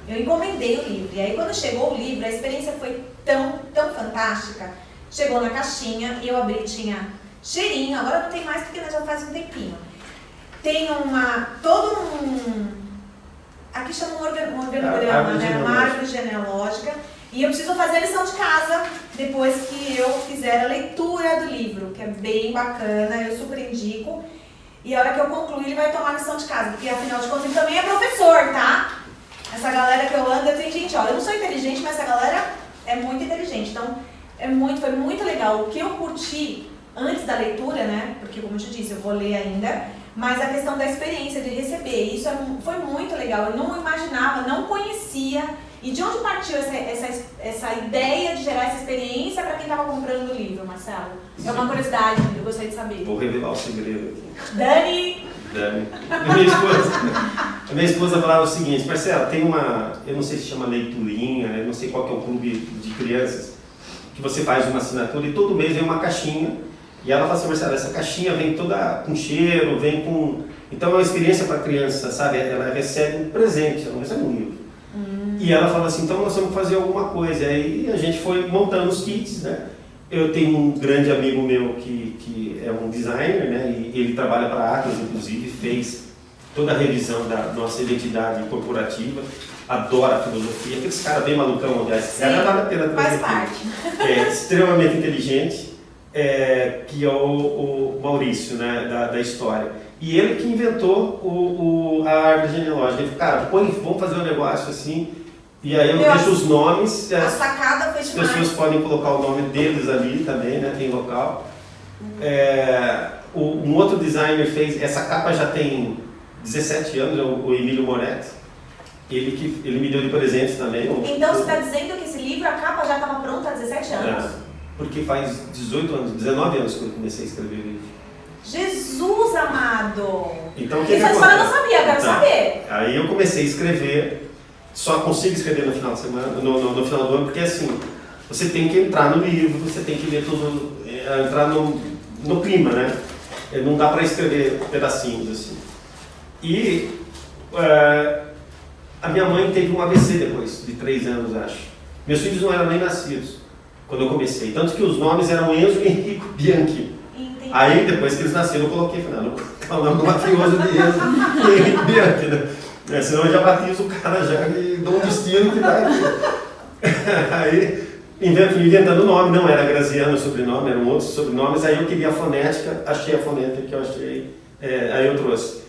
encomendei o livro. E aí quando chegou o livro, a experiência foi tão fantástica. Chegou na caixinha e eu abri, tinha cheirinho, agora não tem mais porque já faz um tempinho. Tem aqui chama um organograma, né? Uma árvore genealógica. E eu preciso fazer a lição de casa depois que eu fizer a leitura do livro, que é bem bacana, eu super indico. E a hora que eu concluir, ele vai tomar a lição de casa, porque afinal de contas ele também é professor, tá? Essa galera que eu ando, tem gente, olha, eu não sou inteligente, mas essa galera é muito inteligente. Então, foi muito legal. O que eu curti antes da leitura, né? Porque como eu te disse, eu vou ler ainda. Mas a questão da experiência, de receber, isso foi muito legal. Eu não imaginava, não conhecia. E de onde partiu essa ideia de gerar essa experiência para quem estava comprando o livro, Marcelo? É uma curiosidade, eu gostaria de saber. Vou revelar o segredo aqui. Dani! A minha esposa falava o seguinte: Marcelo, tem eu não sei se chama leiturinha, eu não sei qual que é o clube de crianças, que você faz uma assinatura e todo mês vem uma caixinha. E ela fala assim: Marcelo, essa caixinha vem toda com cheiro, vem com... Então é uma experiência para a criança, sabe? Ela recebe um presente, ela não recebe um livro. E ela fala assim: então nós vamos fazer alguma coisa. E aí a gente foi montando os kits, né? Eu tenho um grande amigo meu que é um designer, né? E ele trabalha para a Atlas, inclusive, fez toda a revisão da nossa identidade corporativa, adora a filosofia, aqueles caras bem malucão, aliás, cara vale a pena faz parte. É extremamente inteligente, que é o Maurício, né? Da história. E ele que inventou a árvore genealógica. Ele falou: cara, vamos fazer um negócio assim. E aí eu deixo os nomes, a sacada foi demais. As pessoas podem colocar o nome deles ali também, né? Tem local. Um outro designer fez, essa capa já tem 17 anos, o Emílio Moretti. Ele me deu de presente também. Então você está dizendo que esse livro, a capa já estava pronta há 17 anos? Porque faz 19 anos que eu comecei a escrever o livro. Jesus amado! Então, essa história eu não sabia, quero saber. Aí eu comecei a escrever. Só consigo escrever no final de semana, no final do ano, porque assim, você tem que entrar no livro, você tem que ler tudo, entrar no clima, né? Não dá para escrever pedacinhos assim. E a minha mãe teve um AVC depois de 3 anos, acho. Meus filhos não eram nem nascidos quando eu comecei, tanto que os nomes eram Enzo, Henrico, Bianchi. Entendi. Aí depois que eles nasceram eu coloquei, falei: não, o nome do mafioso de Enzo e Henrico Bianchi, né? Senão eu já batizo o cara já e dou um destino que vai aqui. Aí, inventando o nome, não era Graziano o sobrenome, eram outros sobrenomes, aí eu queria a fonética, achei a fonética que eu achei, aí eu trouxe.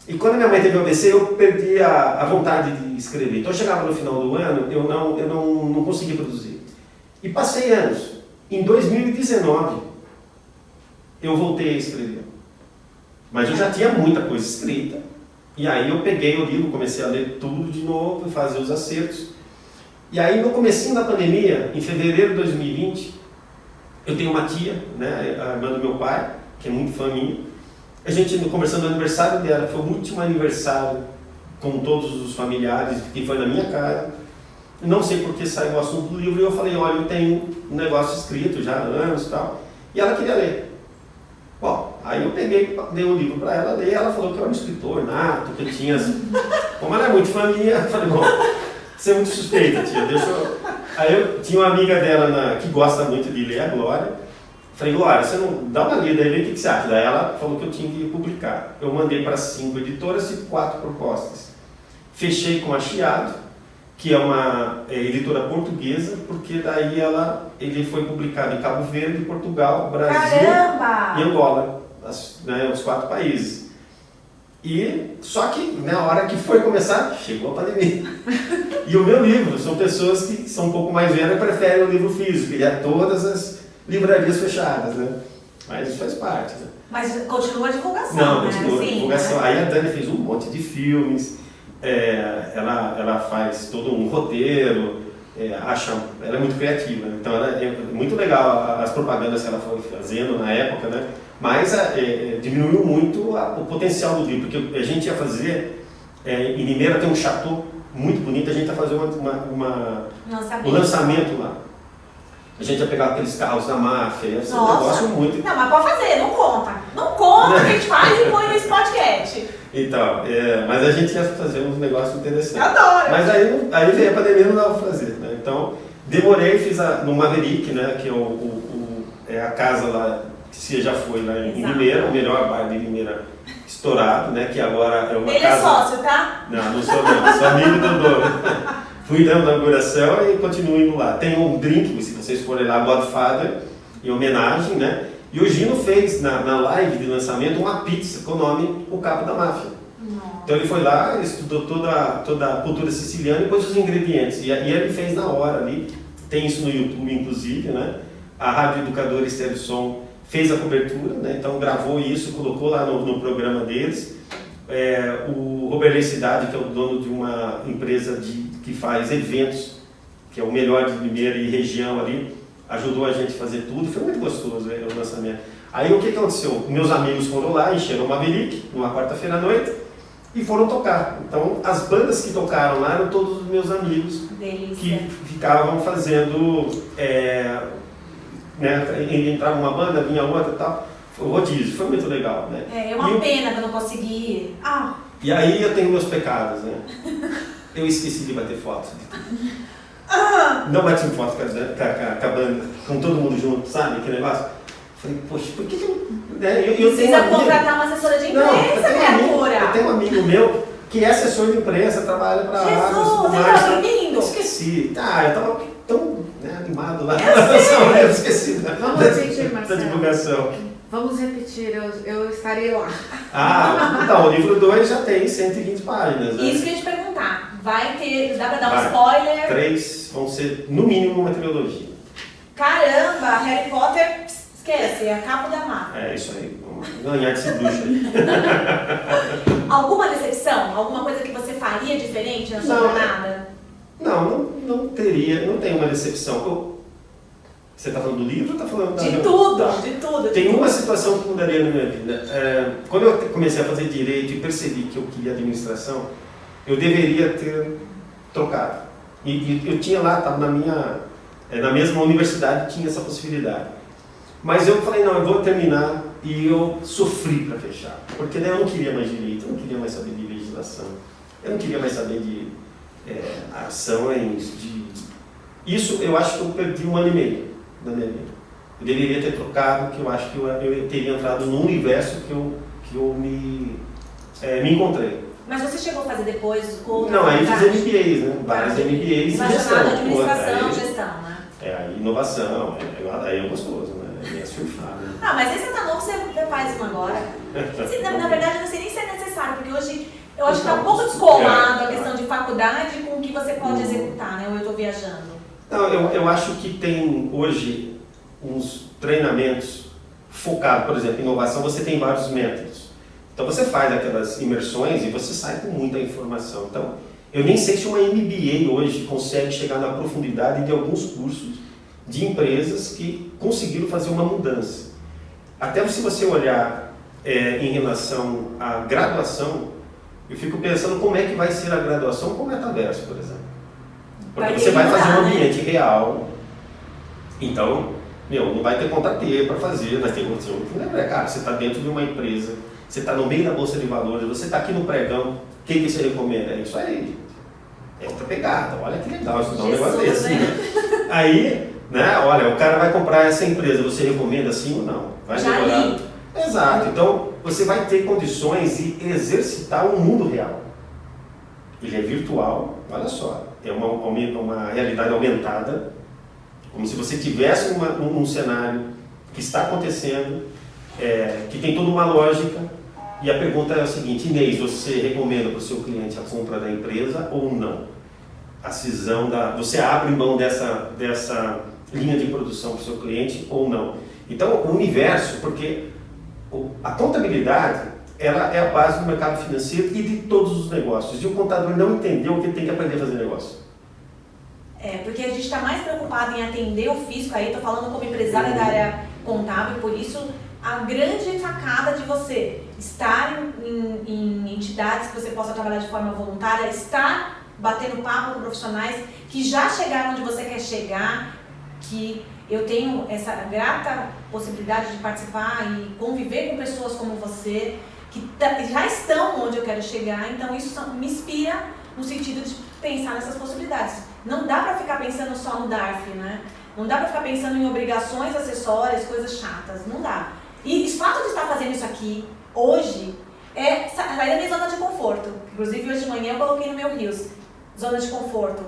E quando minha mãe teve o AVC, eu perdi a vontade de escrever. Então eu chegava no final do ano, eu não conseguia produzir. E passei anos. Em 2019, eu voltei a escrever. Mas eu já tinha muita coisa escrita. E aí eu peguei o livro, comecei a ler tudo de novo e fazer os acertos. E aí no comecinho da pandemia, em fevereiro de 2020, eu tenho uma tia, né, a irmã do meu pai, que é muito fã minha. A gente conversando no aniversário dela, foi o último aniversário com todos os familiares, que foi na minha casa. Não sei por que saiu o assunto do livro e eu falei, olha, eu tenho um negócio escrito já há anos e tal. E ela queria ler. Bom, aí eu peguei, dei um livro para ela ler, ela falou que eu era um escritor nato, que eu tinha... Como ela é muito família, eu falei, bom, você é muito suspeita, tia, deixa eu... Aí eu tinha uma amiga dela que gosta muito de ler, a Glória. Falei, Glória, você não dá uma lida aí, vê o que você acha. Daí ela falou que eu tinha que publicar. Eu mandei para 5 editoras e 4 propostas. Fechei com a Chiado, que é uma editora portuguesa, porque daí ele foi publicado em Cabo Verde, Portugal, Brasil e Angola, os 4 países. E só que na hora que foi começar, chegou a pandemia. E o meu livro, são pessoas que são um pouco mais velhas e preferem o livro físico, e todas as livrarias fechadas, né? Mas isso faz parte, né? Mas continua a divulgação, Não, né? continua a Sim, divulgação. né? Aí a Dani fez um monte de filmes, ela faz todo um roteiro, ela é muito criativa, então é muito legal as propagandas que ela foi fazendo na época, né? Mas diminuiu muito o potencial do livro, porque a gente ia fazer, em Limeira tem um chateau muito bonito, a gente ia fazer um lançamento lá. A gente ia pegar aqueles carros da máfia, ia ser um negócio muito... Não, mas pode fazer, não conta. Não conta, a gente faz e põe nesse podcast. Então, mas a gente ia fazer uns negócios interessantes. Eu adoro! Mas aí veio a pandemia e não dava pra fazer, né? Então, demorei, fiz no Maverick, né? Que é a casa lá, que você já foi lá em Limeira, o melhor bairro de Limeira estourado, né? Que agora é uma Ele casa... é sócio, tá? Não sou não, sou amigo do dono. Fui na inauguração e continuo indo lá. Tem um drink, se vocês forem lá, Godfather, em homenagem, né? E o Gino fez na live de lançamento uma pizza com o nome O Capo da Máfia. Nossa. Então ele foi lá, estudou toda a cultura siciliana e pôs os ingredientes. E ele fez na hora ali. Tem isso no YouTube, inclusive, né? A Rádio Educadora Estéreo Som fez a cobertura, né? Então gravou isso, colocou lá no programa deles. O Roberley Cidade, que é o dono de uma empresa que faz eventos, que é o melhor de Limeira e região ali, ajudou a gente a fazer tudo, foi muito gostoso o lançamento. Aí o que aconteceu? Meus amigos foram lá, encheram o Maverick, numa quarta-feira à noite, e foram tocar. Então as bandas que tocaram lá eram todos os meus amigos. Delícia. Que ficavam fazendo, entrava uma banda, vinha outra e tal. O rodízio, foi muito legal, né? É uma pena que eu não consegui ir. E aí eu tenho meus pecados, né? Eu esqueci de bater foto. Não bati foto com a banda, com todo mundo junto, sabe? Que negócio. Falei, poxa, por que eu precisa contratar uma assessora de imprensa, criatura. Eu tenho um amigo meu que é assessor de imprensa, trabalha para a Jesus, você tá dormindo? Esqueci. Eu tava tão animado lá. Eu esqueci Vamos repetir, da Marcelo. divulgação. Vamos repetir, eu estarei lá. Então, o livro 2 já tem 120 páginas. Né? Isso que eu ia te perguntar. Vai ter, dá pra dar um spoiler? 3 vão ser, no mínimo, uma trilogia. Caramba, Harry Potter, esquece, é a capa da máfia. É isso aí, vamos ganhar desse bruxo aí. Alguma decepção? Alguma coisa que você faria diferente na sua jornada? Não teria, não tem uma decepção. Você está falando do livro ou está falando da... De tudo. Tem uma situação que mudaria na minha vida. Quando eu comecei a fazer direito e percebi que eu queria administração, eu deveria ter trocado. E eu tinha lá, estava na mesma universidade, tinha essa possibilidade. Mas eu falei, não, eu vou terminar, e eu sofri para fechar. Porque daí eu não queria mais direito, eu não queria mais saber de legislação, eu não queria mais saber de ações, Isso eu acho que eu perdi 1 ano e meio da minha vida. Eu deveria ter trocado, que eu acho que eu teria entrado num universo que eu me encontrei. Mas você chegou a fazer depois outra Não, aí faculdade? fiz MBAs, né? Várias MBAs em gestão. Relacionado à administração, gestão, né? A inovação, aí é gostoso, né? É surfar, né? Mas aí você tá novo, você faz uma agora. Na verdade, eu não sei nem se é necessário, porque hoje eu acho que está um pouco descolado a questão de faculdade com o que você pode executar, né? Ou eu estou viajando. Não, eu acho que tem hoje uns treinamentos focados, por exemplo, em inovação, você tem vários métodos. Então você faz aquelas imersões e você sai com muita informação. Então, eu nem sei se uma MBA hoje consegue chegar na profundidade de alguns cursos de empresas que conseguiram fazer uma mudança. Até se você olhar em relação à graduação, eu fico pensando como é que vai ser a graduação com o metaverso, por exemplo. Porque você vai fazer um ambiente real, então, não vai ter conta T para fazer, vai ter condição. Cara, você está dentro de uma empresa, você está no meio da bolsa de valores, você está aqui no pregão, o que você recomenda? É isso aí, gente. É outra pegada, olha que legal, estudar um negócio desse. Né? Aí, olha, o cara vai comprar essa empresa, você recomenda sim ou não? Vai demorar. Exato, então você vai ter condições de exercitar o mundo real. Ele é virtual, olha só, é uma realidade aumentada, como se você tivesse um cenário que está acontecendo, que tem toda uma lógica, e a pergunta é a seguinte: Inês, você recomenda para o seu cliente a compra da empresa ou não? A cisão você abre mão dessa linha de produção para o seu cliente ou não? Então, o universo, porque a contabilidade ela é a base do mercado financeiro e de todos os negócios. E o contador não entendeu que ele tem que aprender a fazer negócio. Porque a gente está mais preocupado em atender o fisco, aí estou falando como empresária da área contábil, por isso a grande sacada de você estar em entidades que você possa trabalhar de forma voluntária, estar batendo papo com profissionais que já chegaram onde você quer chegar, que eu tenho essa grata possibilidade de participar e conviver com pessoas como você, que já estão onde eu quero chegar, então isso me inspira no sentido de pensar nessas possibilidades. Não dá para ficar pensando só no DARF, né? Não dá para ficar pensando em obrigações acessórias, coisas chatas, não dá. E o fato de estar fazendo isso aqui, hoje, é sair da minha zona de conforto. Inclusive, hoje de manhã eu coloquei no meu Reels, zona de conforto.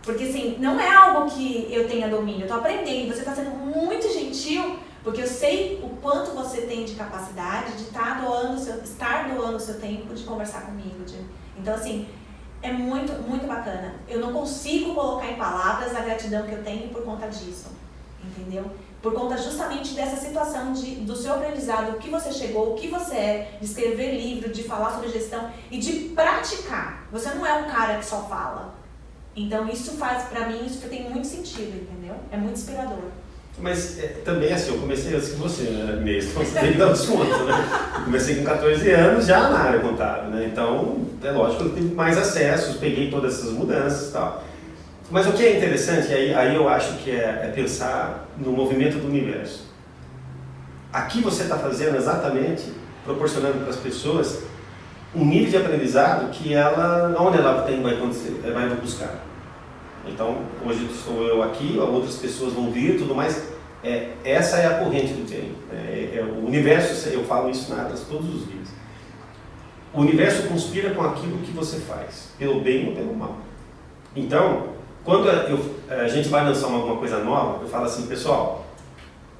Porque, assim, não é algo que eu tenha domínio, eu estou aprendendo. Você está sendo muito gentil, porque eu sei o quanto você tem de capacidade de estar doando o seu tempo de conversar comigo. Então, assim, é muito, muito bacana. Eu não consigo colocar em palavras a gratidão que eu tenho por conta disso, entendeu? Por conta justamente dessa situação do seu aprendizado, o que você chegou, o que você é, de escrever livro, de falar sobre gestão e de praticar. Você não é um cara que só fala. Então isso faz, pra mim, isso tem muito sentido, entendeu? É muito inspirador. Mas também assim, eu comecei assim que você, né, mesmo, você tem que dar desconto, né? Eu comecei com 14 anos já na área contábil, né? Então, é lógico que eu tive mais acessos, peguei todas essas mudanças e tal. Mas o que é interessante, aí eu acho que é pensar no movimento do universo. Aqui você está fazendo exatamente, proporcionando para as pessoas um nível de aprendizado que onde ela vai acontecer, vai buscar. Então, hoje estou eu aqui, outras pessoas vão vir e tudo mais. Essa é a corrente do bem. O universo, eu falo isso na Atlas todos os dias. O universo conspira com aquilo que você faz, pelo bem ou pelo mal. Então, quando a gente vai lançar alguma coisa nova, eu falo assim, pessoal,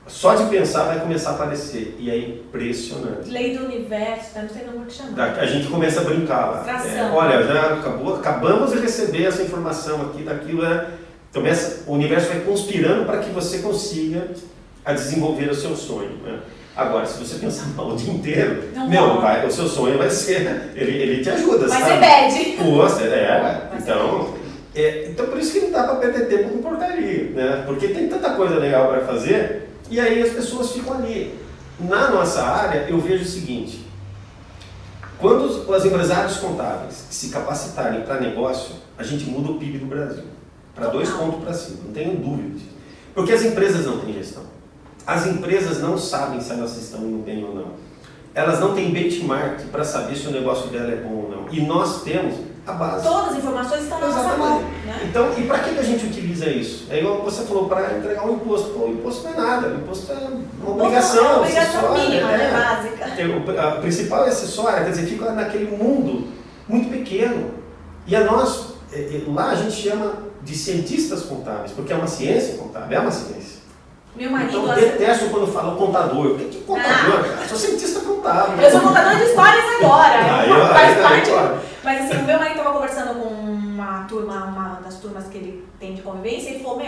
só de pensar vai começar a aparecer, e é impressionante. Lei do universo, não sei como que chamar. A gente começa a brincar lá. Olha, já acabamos de receber essa informação aqui, daquilo, o universo vai conspirando para que você consiga a desenvolver o seu sonho. Né? Agora, se você pensar mal o dia inteiro, o seu sonho vai ser, ele te ajuda, vai sabe? Ser bad. Então por isso que não dá para perder tempo com portaria, né? Porque tem tanta coisa legal para fazer, e aí as pessoas ficam ali. Na nossa área, eu vejo o seguinte: quando os empresários contábeis se capacitarem para negócio, a gente muda o PIB do Brasil para 2 pontos para cima, não tenho dúvida disso. Porque as empresas não têm gestão. As empresas não sabem se elas estão indo bem ou não. Elas não têm benchmark para saber se o negócio dela é bom ou não. E nós temos a base. Todas as informações estão na nossa mão. Né? Então, e para que a gente utiliza isso? Aí você falou para entregar um imposto. Pô, o imposto não é nada, o imposto é uma obrigação. Uma obrigação mínima, básica. A principal é acessória, quer dizer, fica naquele mundo muito pequeno. E lá a gente chama de cientistas contábeis, porque é uma ciência contábil, é uma ciência. Meu marido... Então, detesto quando fala contador. Que contador, cara? Sou cientista contábil. Eu sou contador de histórias agora. Faz parte. Mas assim, o meu marido estava conversando com uma das turmas que ele tem de convivência, e falou,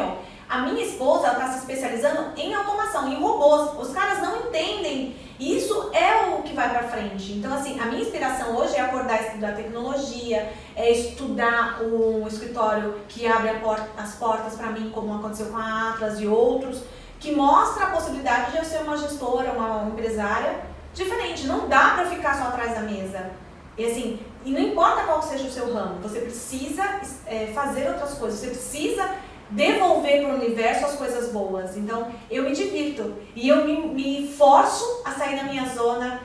a minha esposa está se especializando em automação, em robôs. Os caras não entendem. Isso é o que vai vai para frente. Então, assim, a minha inspiração hoje é acordar e estudar tecnologia, é estudar um escritório que abre as portas para mim, como aconteceu com a Atlas e outros, que mostra a possibilidade de eu ser uma gestora, uma empresária diferente. Não dá para ficar só atrás da mesa. E assim, e não importa qual seja o seu ramo, você precisa fazer outras coisas, você precisa devolver para o universo as coisas boas. Então, eu me divirto e eu me forço a sair da minha zona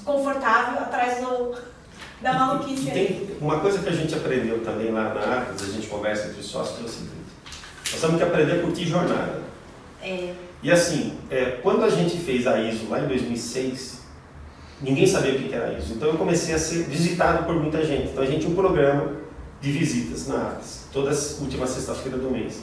confortável atrás da maluquice. E tem uma coisa que a gente aprendeu também lá na Atlas, a gente conversa entre sócios, é o seguinte: nós temos que aprender a curtir jornada. E assim, quando a gente fez a ISO lá em 2006, ninguém sabia o que era ISO. Então eu comecei a ser visitado por muita gente. Então a gente tinha um programa de visitas na Atlas, todas última sexta-feira do mês.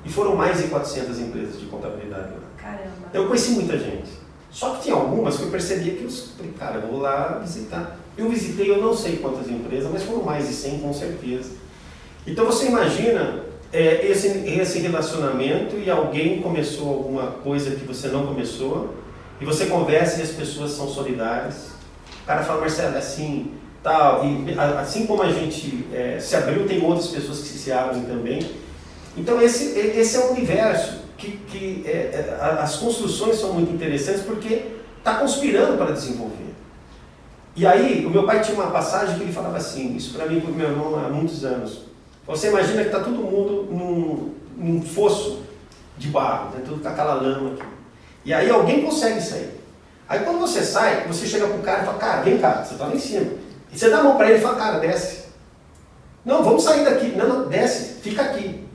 E foram mais de 400 empresas de contabilidade lá. Caramba! Então eu conheci muita gente. Só que tinha algumas que eu percebia que falei, cara, eu vou lá visitar. Eu visitei, eu não sei quantas empresas, mas foram mais de 100 com certeza. Então você imagina esse relacionamento e alguém começou alguma coisa que você não começou, e você conversa e as pessoas são solidárias. O cara fala, Marcelo, é assim, tal. E assim como a gente se abriu, tem outras pessoas que se abrem também. Então esse é um universo que as construções são muito interessantes porque está conspirando para desenvolver. E aí, o meu pai tinha uma passagem que ele falava assim, isso para mim e para o meu irmão há muitos anos. Você imagina que está todo mundo num fosso de barro, né, tudo com aquela lama aqui. E aí alguém consegue sair. Aí quando você sai, você chega para o cara e fala, cara, vem cá, você está lá em cima. E você dá a mão para ele e fala, cara, desce. Não, vamos sair daqui. Não, desce, fica aqui.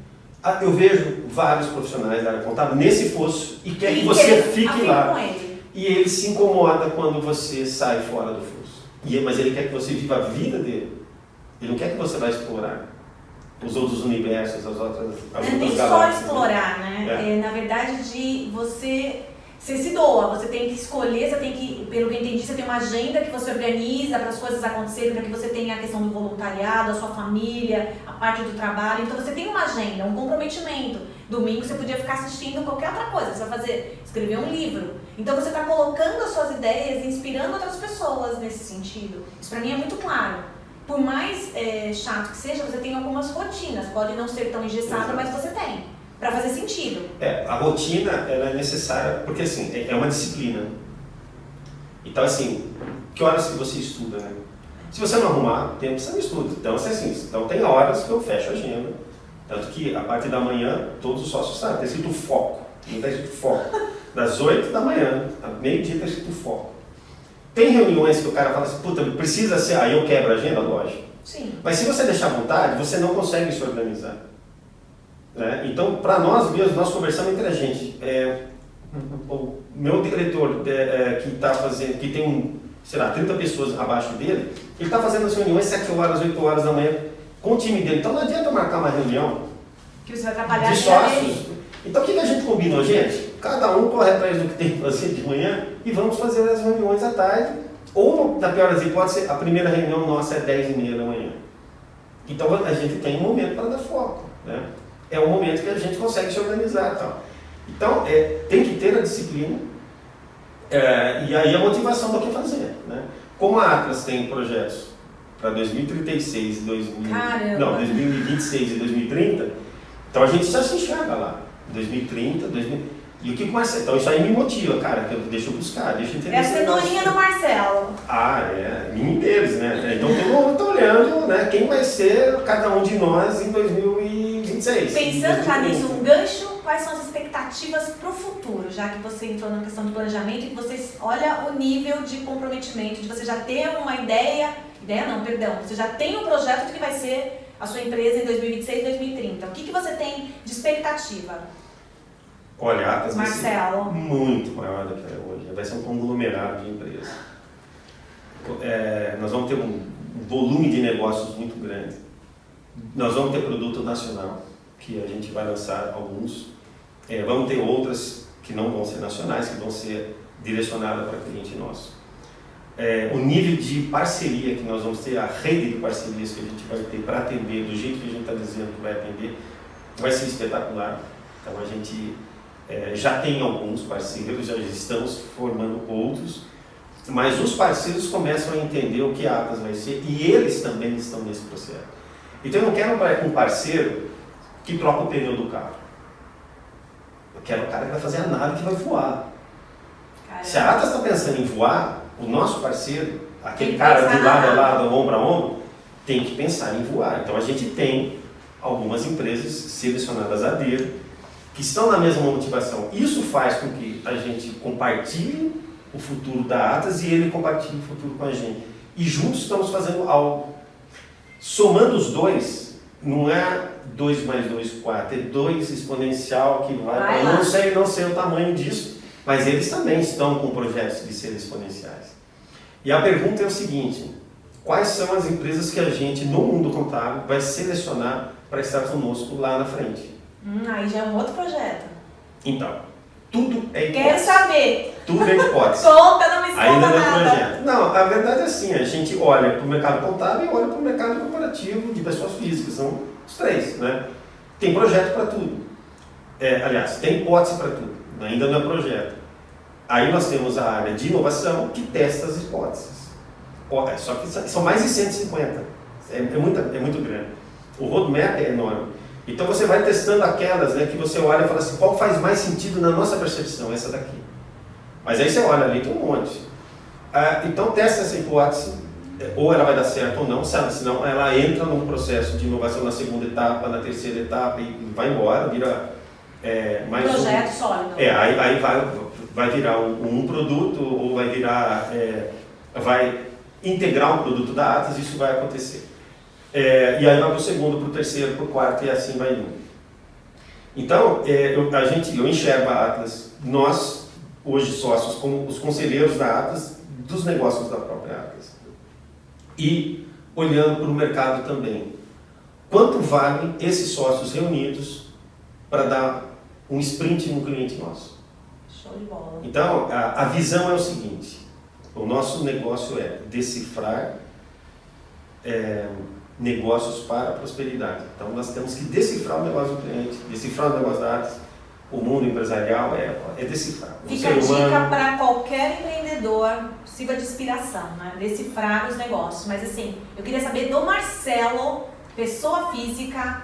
Eu vejo vários profissionais da área contábil nesse fosso e quer que você fique lá. E ele se incomoda quando você sai fora do fosso. Mas ele quer que você viva a vida dele. Ele não quer que você vá explorar os outros universos, as outras galáxias. Nem só explorar, né? Na verdade, você se doa, você tem que escolher, você tem que, pelo que eu entendi, você tem uma agenda que você organiza para as coisas acontecerem, para que você tenha a questão do voluntariado, a sua família, a parte do trabalho. Então você tem uma agenda, um comprometimento. Domingo você podia ficar assistindo qualquer outra coisa, você vai escrever um livro. Então você está colocando as suas ideias, inspirando outras pessoas nesse sentido. Isso para mim é muito claro. Por mais chato que seja, você tem algumas rotinas, pode não ser tão engessada, mas você tem, para fazer sentido. A rotina ela é necessária, porque assim, é uma disciplina. Então assim, que horas que você estuda, né? Se você não arrumar tempo, você não estuda. Então assim, tem horas que eu fecho a agenda. Tanto que a partir da manhã, todos os sócios sabem, está escrito foco. Não está escrito foco. Das 8 da manhã, meio-dia está escrito foco. Tem reuniões que o cara fala assim, puta, precisa ser, aí eu quebro a agenda, lógico. Sim. Mas se você deixar à vontade, você não consegue se organizar. Né? Então, para nós mesmos, nós conversamos entre a gente. O meu diretor que tem, 30 pessoas abaixo dele, ele está fazendo as reuniões 7 horas, 8 horas da manhã com o time dele. Então não adianta eu marcar uma reunião que você vai atrapalhar de sócios. Então o que a gente combinou, gente? Cada um corre atrás do que tem que fazer de manhã e vamos fazer as reuniões à tarde. Ou, na pior das hipóteses, a primeira reunião nossa é 10h30 da manhã. Então a gente tem um momento para dar foco. Né? É um momento que a gente consegue se organizar. Tal. Então tem que ter a disciplina e aí a motivação do que fazer. Né? Como a Atlas tem projetos para 2036 e 2026 e 2030, então a gente já se enxerga lá. 2030, E o que o Marcelo... Então isso aí me motiva, cara, que deixa eu buscar, deixa eu entender. É a cenourinha do Marcelo. Mim deles, né? Então todo mundo está olhando, né, quem vai ser cada um de nós em 2026. Pensando já nisso, um gancho, quais são as expectativas para o futuro, já que você entrou na questão do planejamento e que você olha o nível de comprometimento, de você já ter uma você já tem um projeto de que vai ser a sua empresa em 2026 e 2030. O que você tem de expectativa? Olha, a Atlas Marcelo, vai ser muito maior do que é hoje. Vai ser um conglomerado de empresas. Nós vamos ter um volume de negócios muito grande. Nós vamos ter produto nacional, que a gente vai lançar alguns. Vamos ter outras que não vão ser nacionais, que vão ser direcionadas para cliente nosso. O nível de parceria que nós vamos ter, a rede de parcerias que a gente vai ter para atender, do jeito que a gente está dizendo que vai atender, vai ser espetacular. Então a gente já tem alguns parceiros, já estamos formando outros. Mas os parceiros começam a entender o que a Atlas vai ser e eles também estão nesse processo. Então eu não quero um parceiro que troca o pneu do carro. Eu quero um cara que vai fazer a nave que vai voar. Caramba. Se a Atlas está pensando em voar, o nosso parceiro, aquele Tem que cara pensar de na lado a nave. lado, ombro a ombro, tem que pensar em voar. Então a gente tem algumas empresas selecionadas a dedo que estão na mesma motivação. Isso faz com que a gente compartilhe o futuro da Atlas e ele compartilhe o futuro com a gente. E juntos estamos fazendo algo. Somando os dois, não é 2 mais 2, 4, é 2 exponencial que vai. Eu lá. não sei o tamanho disso, mas eles também estão com projetos de ser exponenciais. E a pergunta é o seguinte: quais são as empresas que a gente, no mundo contábil, vai selecionar para estar conosco lá na frente? Aí já é um outro projeto. Então, tudo é hipótese. Quero saber. Tudo é hipótese. Conta, não me esconda Ainda não é nada. projeto. Não, a verdade é assim, a gente olha para o mercado contábil e olha para o mercado corporativo de pessoas físicas, são os três, né? Tem projeto para tudo. Aliás, tem hipótese para tudo, ainda não é projeto. Aí nós temos a área de inovação que testa as hipóteses. Só que são mais de 150, é muito grande. O roadmap é enorme. Então você vai testando aquelas, né, que você olha e fala assim, qual faz mais sentido na nossa percepção, essa daqui. Mas aí você olha ali, tem um monte. Então testa essa hipótese, ou ela vai dar certo ou não, sabe? Senão ela entra num processo de inovação na segunda etapa, na terceira etapa e vai embora, vira mais Projeto sólido. Aí vai virar um produto, ou vai virar, vai integrar um produto da Atlas, isso vai acontecer. E aí vai para o segundo, para o terceiro, para o quarto e assim vai indo. Então, eu enxergo a Atlas, nós, hoje sócios, como os conselheiros da Atlas, dos negócios da própria Atlas. E olhando para o mercado também. Quanto valem esses sócios reunidos para dar um sprint no cliente nosso? Show de bola. Então, a visão é o seguinte: o nosso negócio é decifrar negócios para a prosperidade. Então, nós temos que decifrar o negócio do cliente, decifrar o negócio da Atlas. O mundo empresarial é decifrar. Fica a dica para qualquer empreendedor, sirva de inspiração, né? Decifrar os negócios. Mas assim, eu queria saber do Marcelo, pessoa física,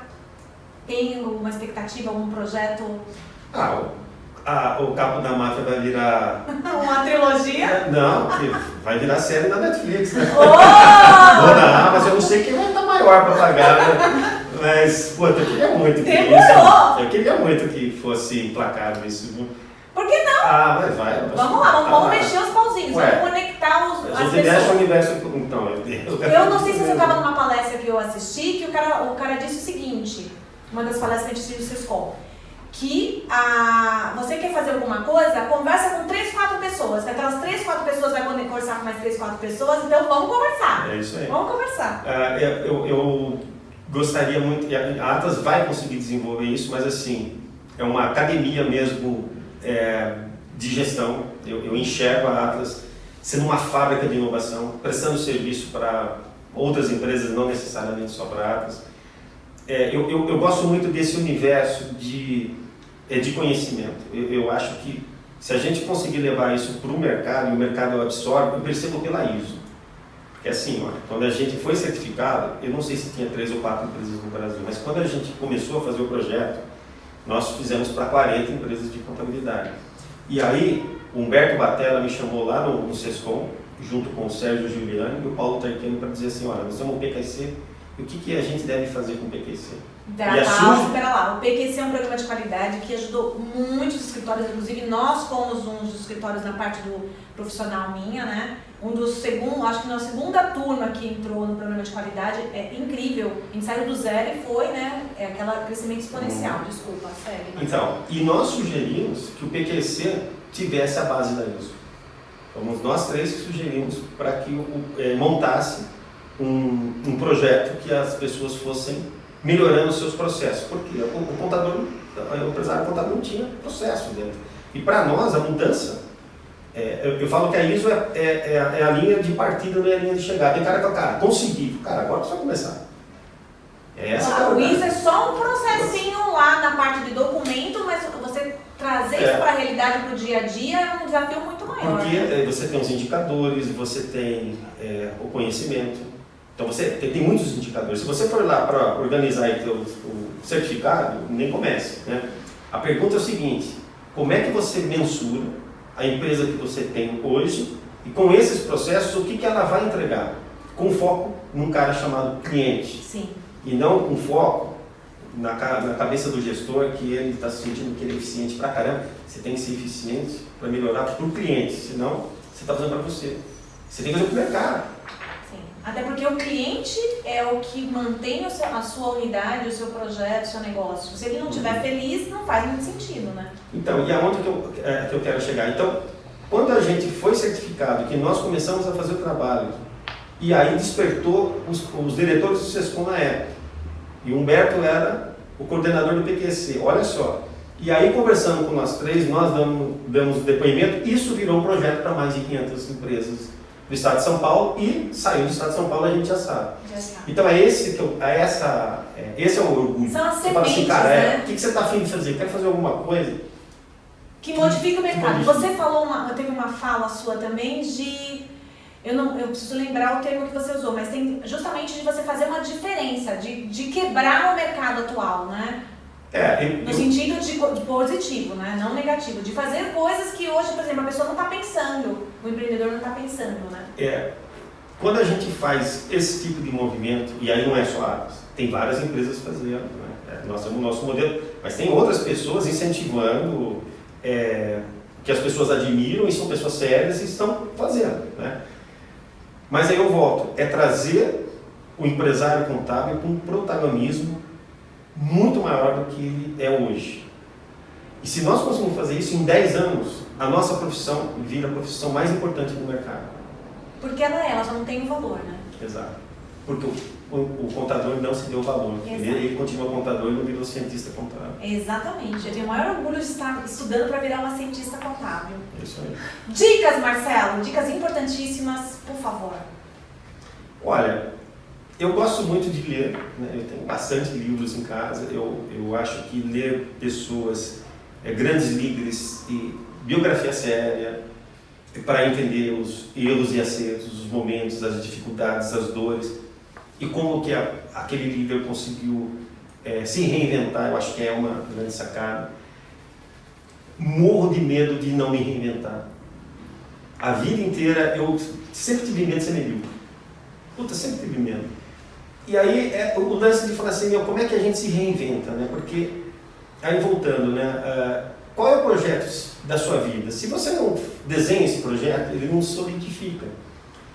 tem alguma expectativa, algum projeto? O Capo da Máfia vai virar... Uma trilogia? Não, vai virar série na Netflix, né? Oh! Mas eu não sei quem vai estar maior para pagar, né? Mas, pô, eu queria muito que Demorou! Eu queria muito que fosse implacável isso, viu? Por que não? Mas vai. Vamos lá, vamos mexer os pauzinhos, Ué, vamos conectar as a gente pessoas. mexe o universo... Então, Eu não sei se você estava numa palestra que eu assisti, que o cara disse o seguinte, uma das palestras que a gente assistiu do Sescom, que você quer fazer alguma coisa, conversa com 3, 4 pessoas, que aquelas 3, 4 pessoas vai poder conversar com mais 3, 4 pessoas, então vamos conversar. É isso aí. Vamos conversar. Eu gostaria muito, a Atlas vai conseguir desenvolver isso, mas assim, é uma academia mesmo de gestão. Eu enxergo a Atlas sendo uma fábrica de inovação, prestando serviço para outras empresas, não necessariamente só para a Atlas. Eu gosto muito desse universo de conhecimento. Eu acho que se a gente conseguir levar isso para o mercado, e o mercado absorve, eu percebo pela ISO. Porque assim, olha, quando a gente foi certificado, eu não sei se tinha 3 ou 4 empresas no Brasil, mas quando a gente começou a fazer o projeto, nós fizemos para 40 empresas de contabilidade. E aí, o Humberto Batella me chamou lá no Sescom, junto com o Sérgio Giuliani e o Paulo Tarquini, para dizer assim, olha, nós temos um PQC, e o que a gente deve fazer com o PQC? Espera lá, o PQC é um programa de qualidade que ajudou muitos escritórios, inclusive nós fomos um dos escritórios na parte do profissional minha, né? Acho que na segunda turma que entrou no programa de qualidade, é incrível. A gente saiu do zero e foi, né? É aquele crescimento exponencial, desculpa, segue. Então, e nós sugerimos que o PQC tivesse a base da ISO. Fomos nós 3 que sugerimos para que montasse um projeto que as pessoas fossem melhorando os seus processos, porque o empresário contábil não tinha processo dentro. E para nós, a mudança, eu falo que a ISO é a linha de partida, não é a linha de chegada. Tem cara que fala, cara, consegui. Cara, agora só começar. O ISO é só um processinho lá na parte de documento, mas você trazer isso para a realidade, para o dia a dia, é um desafio muito maior. maior. Porque você tem os indicadores, você tem o conhecimento. Então você tem muitos indicadores. Se você for lá para organizar o certificado, nem comece, né? A pergunta é o seguinte: como é que você mensura a empresa que você tem hoje e com esses processos o que ela vai entregar? Com foco num cara chamado cliente. Sim. E não com foco na cabeça do gestor que ele está se sentindo que ele é eficiente pra caramba. Você tem que ser eficiente para melhorar para o cliente, senão você está fazendo para você. Você tem que fazer para o mercado. Sim. Até porque o cliente é o que mantém a sua unidade, o seu projeto, o seu negócio. Se ele não estiver feliz, não faz muito sentido, né? Então, e aonde que eu quero chegar? Então, quando a gente foi certificado, que nós começamos a fazer o trabalho, e aí despertou os diretores do SESCOM na época, e o Humberto era o coordenador do PQC, olha só. E aí, conversando com nós três, nós damos depoimento, isso virou um projeto para mais de 500 empresas do Estado de São Paulo, e saiu do Estado de São Paulo, a gente já sabe. Já sabe. Então, esse é o orgulho. São as você fala assim, sementes, cara, né? o que você está afim de fazer? Quer fazer alguma coisa? Que modifica o mercado. Modifica. Você falou, teve uma fala sua também de... Eu preciso lembrar o termo que você usou, mas tem justamente de você fazer uma diferença, de quebrar o mercado atual, né? No sentido de positivo, né? Não negativo. De fazer coisas que hoje, por exemplo, a pessoa não está pensando, o empreendedor não está pensando, né? Quando a gente faz esse tipo de movimento, e aí não é só a Atlas, tem várias empresas fazendo, né? Nós temos o nosso modelo, mas tem outras pessoas incentivando, que as pessoas admiram e são pessoas sérias e estão fazendo, né? Mas aí eu volto, trazer o empresário contábil com um protagonismo muito maior do que ele é hoje. E se nós conseguirmos fazer isso, em 10 anos, a nossa profissão vira a profissão mais importante do mercado. Porque ela já não tem o valor, né? Exato. Porque o contador não se deu valor. Ele continua contador e não virou cientista contábil. Exatamente. Eu tenho o maior orgulho de estar estudando para virar uma cientista contábil. É isso aí. Dicas, Marcelo. Dicas importantíssimas, por favor. Olha, eu gosto muito de ler, né? Eu tenho bastante livros em casa. Eu acho que ler pessoas, grandes líderes e biografia séria, para entender os erros e acertos, os momentos, as dificuldades, as dores e como que aquele líder conseguiu se reinventar, eu acho que é uma grande sacada. Morro de medo de não me reinventar. A vida inteira eu sempre tive medo de ser medíocre. Sempre tive medo. E aí o lance de falar assim, como é que a gente se reinventa, né? Porque, aí voltando, né? Qual é o projeto da sua vida? Se você não desenha esse projeto, ele não solidifica.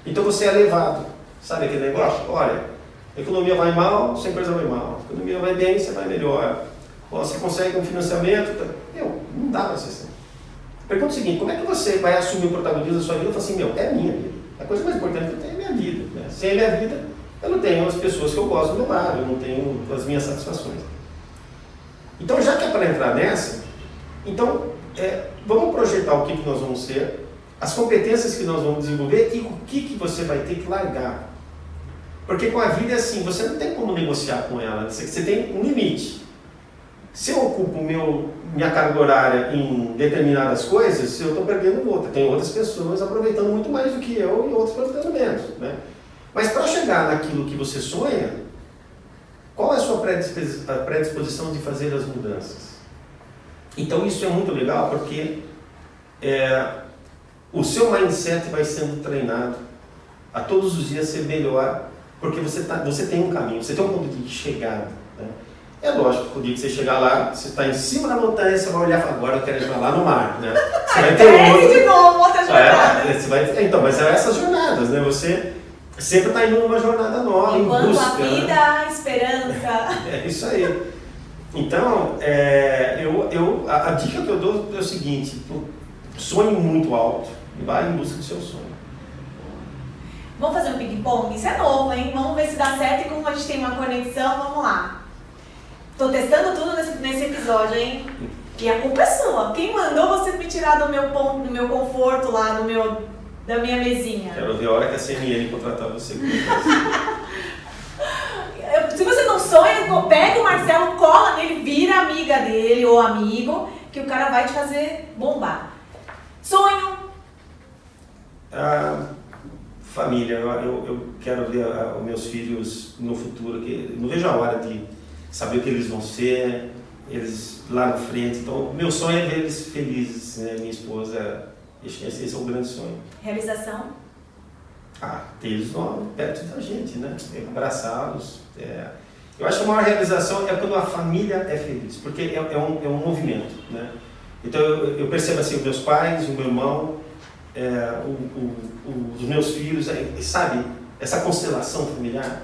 Então você é levado. Sabe aquele negócio? Olha, a economia vai mal, sua empresa vai mal. A economia vai bem, você vai melhor. Você consegue um financiamento. Não dá para ser assim. Pergunta o seguinte, como é que você vai assumir o protagonismo da sua vida e falar assim, é a minha vida. A coisa mais importante que eu tenho é a minha vida. Né? Sem a minha vida, eu não tenho as pessoas que eu gosto do meu lado, eu não tenho as minhas satisfações. Então, já que é para entrar nessa, então, vamos projetar o que nós vamos ser, as competências que nós vamos desenvolver e o que você vai ter que largar. Porque com a vida é assim, você não tem como negociar com ela, você tem um limite. Se eu ocupo minha carga horária em determinadas coisas, eu estou perdendo outra. Tem outras pessoas aproveitando muito mais do que eu e outras aproveitando menos. Né? Mas para chegar naquilo que você sonha, qual é a sua predisposição de fazer as mudanças? Então isso é muito legal porque o seu mindset vai sendo treinado a todos os dias ser melhor, porque você tem um caminho, você tem um ponto de chegada. Né? É lógico que o dia que você chegar lá, você está em cima da montanha, você vai olhar e falar, agora eu quero ir lá no mar. Né? Você vai ter de novo, outra jornada. Então, mas são essas jornadas, né? Você sempre está indo numa jornada nova, enquanto em busca. A vida, a esperança. É isso aí. Então, a dica que eu dou é o seguinte, sonhe muito alto e vá em busca do seu sonho. Vamos fazer um ping-pong? Isso é novo, hein? Vamos ver se dá certo e como a gente tem uma conexão, vamos lá. Tô testando tudo nesse episódio, hein? E a culpa é sua. Quem mandou você me tirar do meu conforto lá, da minha mesinha? Quero ver a hora que a CMN contratar você. Se você não sonha, pega o Marcelo, cola nele, vira amiga dele ou amigo, que o cara vai te fazer bombar. Sonho, Família, eu quero ver os meus filhos no futuro, que não vejo a hora de saber o que eles vão ser, eles lá na frente. Então, meu sonho é ver eles felizes, né? Minha esposa, acho que esse é o grande sonho. Realização? Ter eles perto da gente, né? Abraçá-los. Eu acho que a maior realização é quando a família é feliz, porque é um movimento, né? Então, eu percebo assim, os meus pais, o meu irmão, os meus filhos, sabe, essa constelação familiar.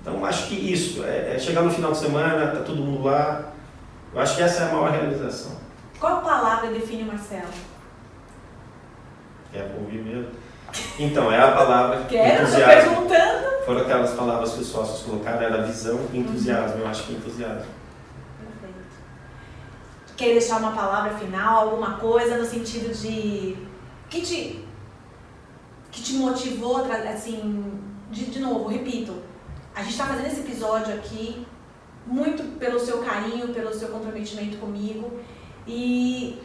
Então, acho que isso, chegar no final de semana, tá todo mundo lá, eu acho que essa é a maior realização. Qual palavra define o Marcelo? Ouvir mesmo. Então, é a palavra Tô entusiasmo. perguntando. Foram aquelas palavras que os sócios colocaram, era visão e entusiasmo, eu acho que entusiasmo. Perfeito. Quer deixar uma palavra final, alguma coisa no sentido de... que te motivou, assim, de novo, repito, a gente está fazendo esse episódio aqui muito pelo seu carinho, pelo seu comprometimento comigo, e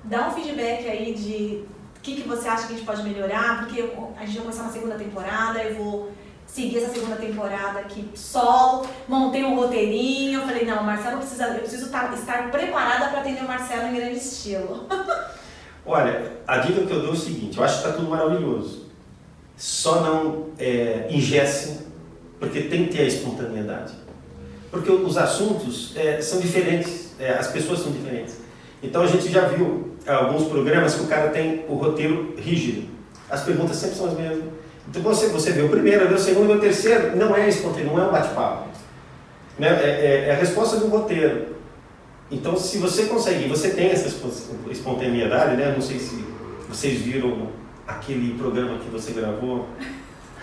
dá um feedback aí de o que você acha que a gente pode melhorar, porque a gente vai começar uma segunda temporada, eu vou seguir essa segunda temporada aqui solo, montei um roteirinho, eu falei, não, Marcelo eu preciso estar preparada para atender o Marcelo em grande estilo. Olha, a dica que eu dou é o seguinte, eu acho que está tudo maravilhoso, só não engesse, porque tem que ter a espontaneidade, porque os assuntos são diferentes, as pessoas são diferentes. Então a gente já viu alguns programas que o cara tem o roteiro rígido, as perguntas sempre são as mesmas. Então você vê o primeiro, vê o segundo, vê o terceiro, não é espontâneo, não é um bate-papo, né? É a resposta do roteiro. Então, se você consegue, você tem essa espontaneidade, né? Não sei se vocês viram aquele programa que você gravou.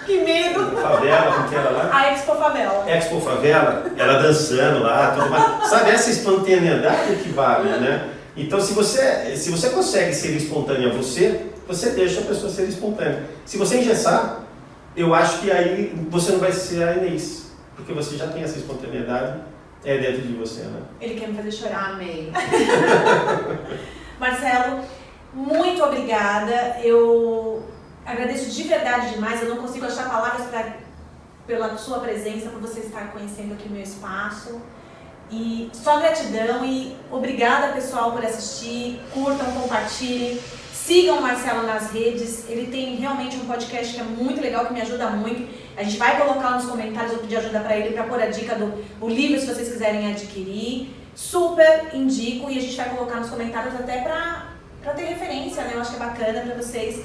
Que medo! Favela, como que era lá? A Expo Favela. Expo Favela, ela dançando lá, tudo mais. Sabe, essa espontaneidade que vale, né? Então, se você consegue ser espontânea você deixa a pessoa ser espontânea. Se você engessar, eu acho que aí você não vai ser a Inês, porque você já tem essa espontaneidade dentro de você, né? Ele quer me fazer chorar. Amém. Marcelo, muito obrigada. Eu agradeço de verdade demais. Eu não consigo achar palavras pela sua presença, por você estar conhecendo aqui o meu espaço. E só gratidão e obrigada, pessoal, por assistir. Curtam, compartilhem. Sigam o Marcelo nas redes. Ele tem realmente um podcast que é muito legal, que me ajuda muito. A gente vai colocar nos comentários, eu pedir ajuda para ele para pôr a dica do livro, se vocês quiserem adquirir. Super indico e a gente vai colocar nos comentários até para ter referência, né? Eu acho que é bacana para vocês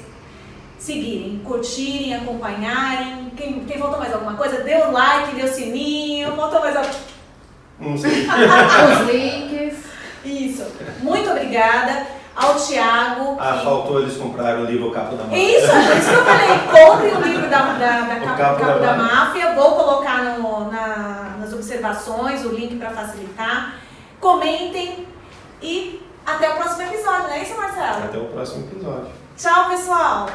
seguirem, curtirem, acompanharem. Quem faltou mais alguma coisa? Dê o like, dê o sininho. Faltou mais alguma coisa? Não sei. Os links. Isso. Muito obrigada. Ao Thiago. Faltou eles comprarem o livro O Capo da Máfia. Isso, por isso que eu falei, comprem o livro da Capo da Máfia. Vou colocar nas observações o link para facilitar. Comentem e até o próximo episódio, não é isso, Marcelo? Até o próximo episódio. Tchau, pessoal!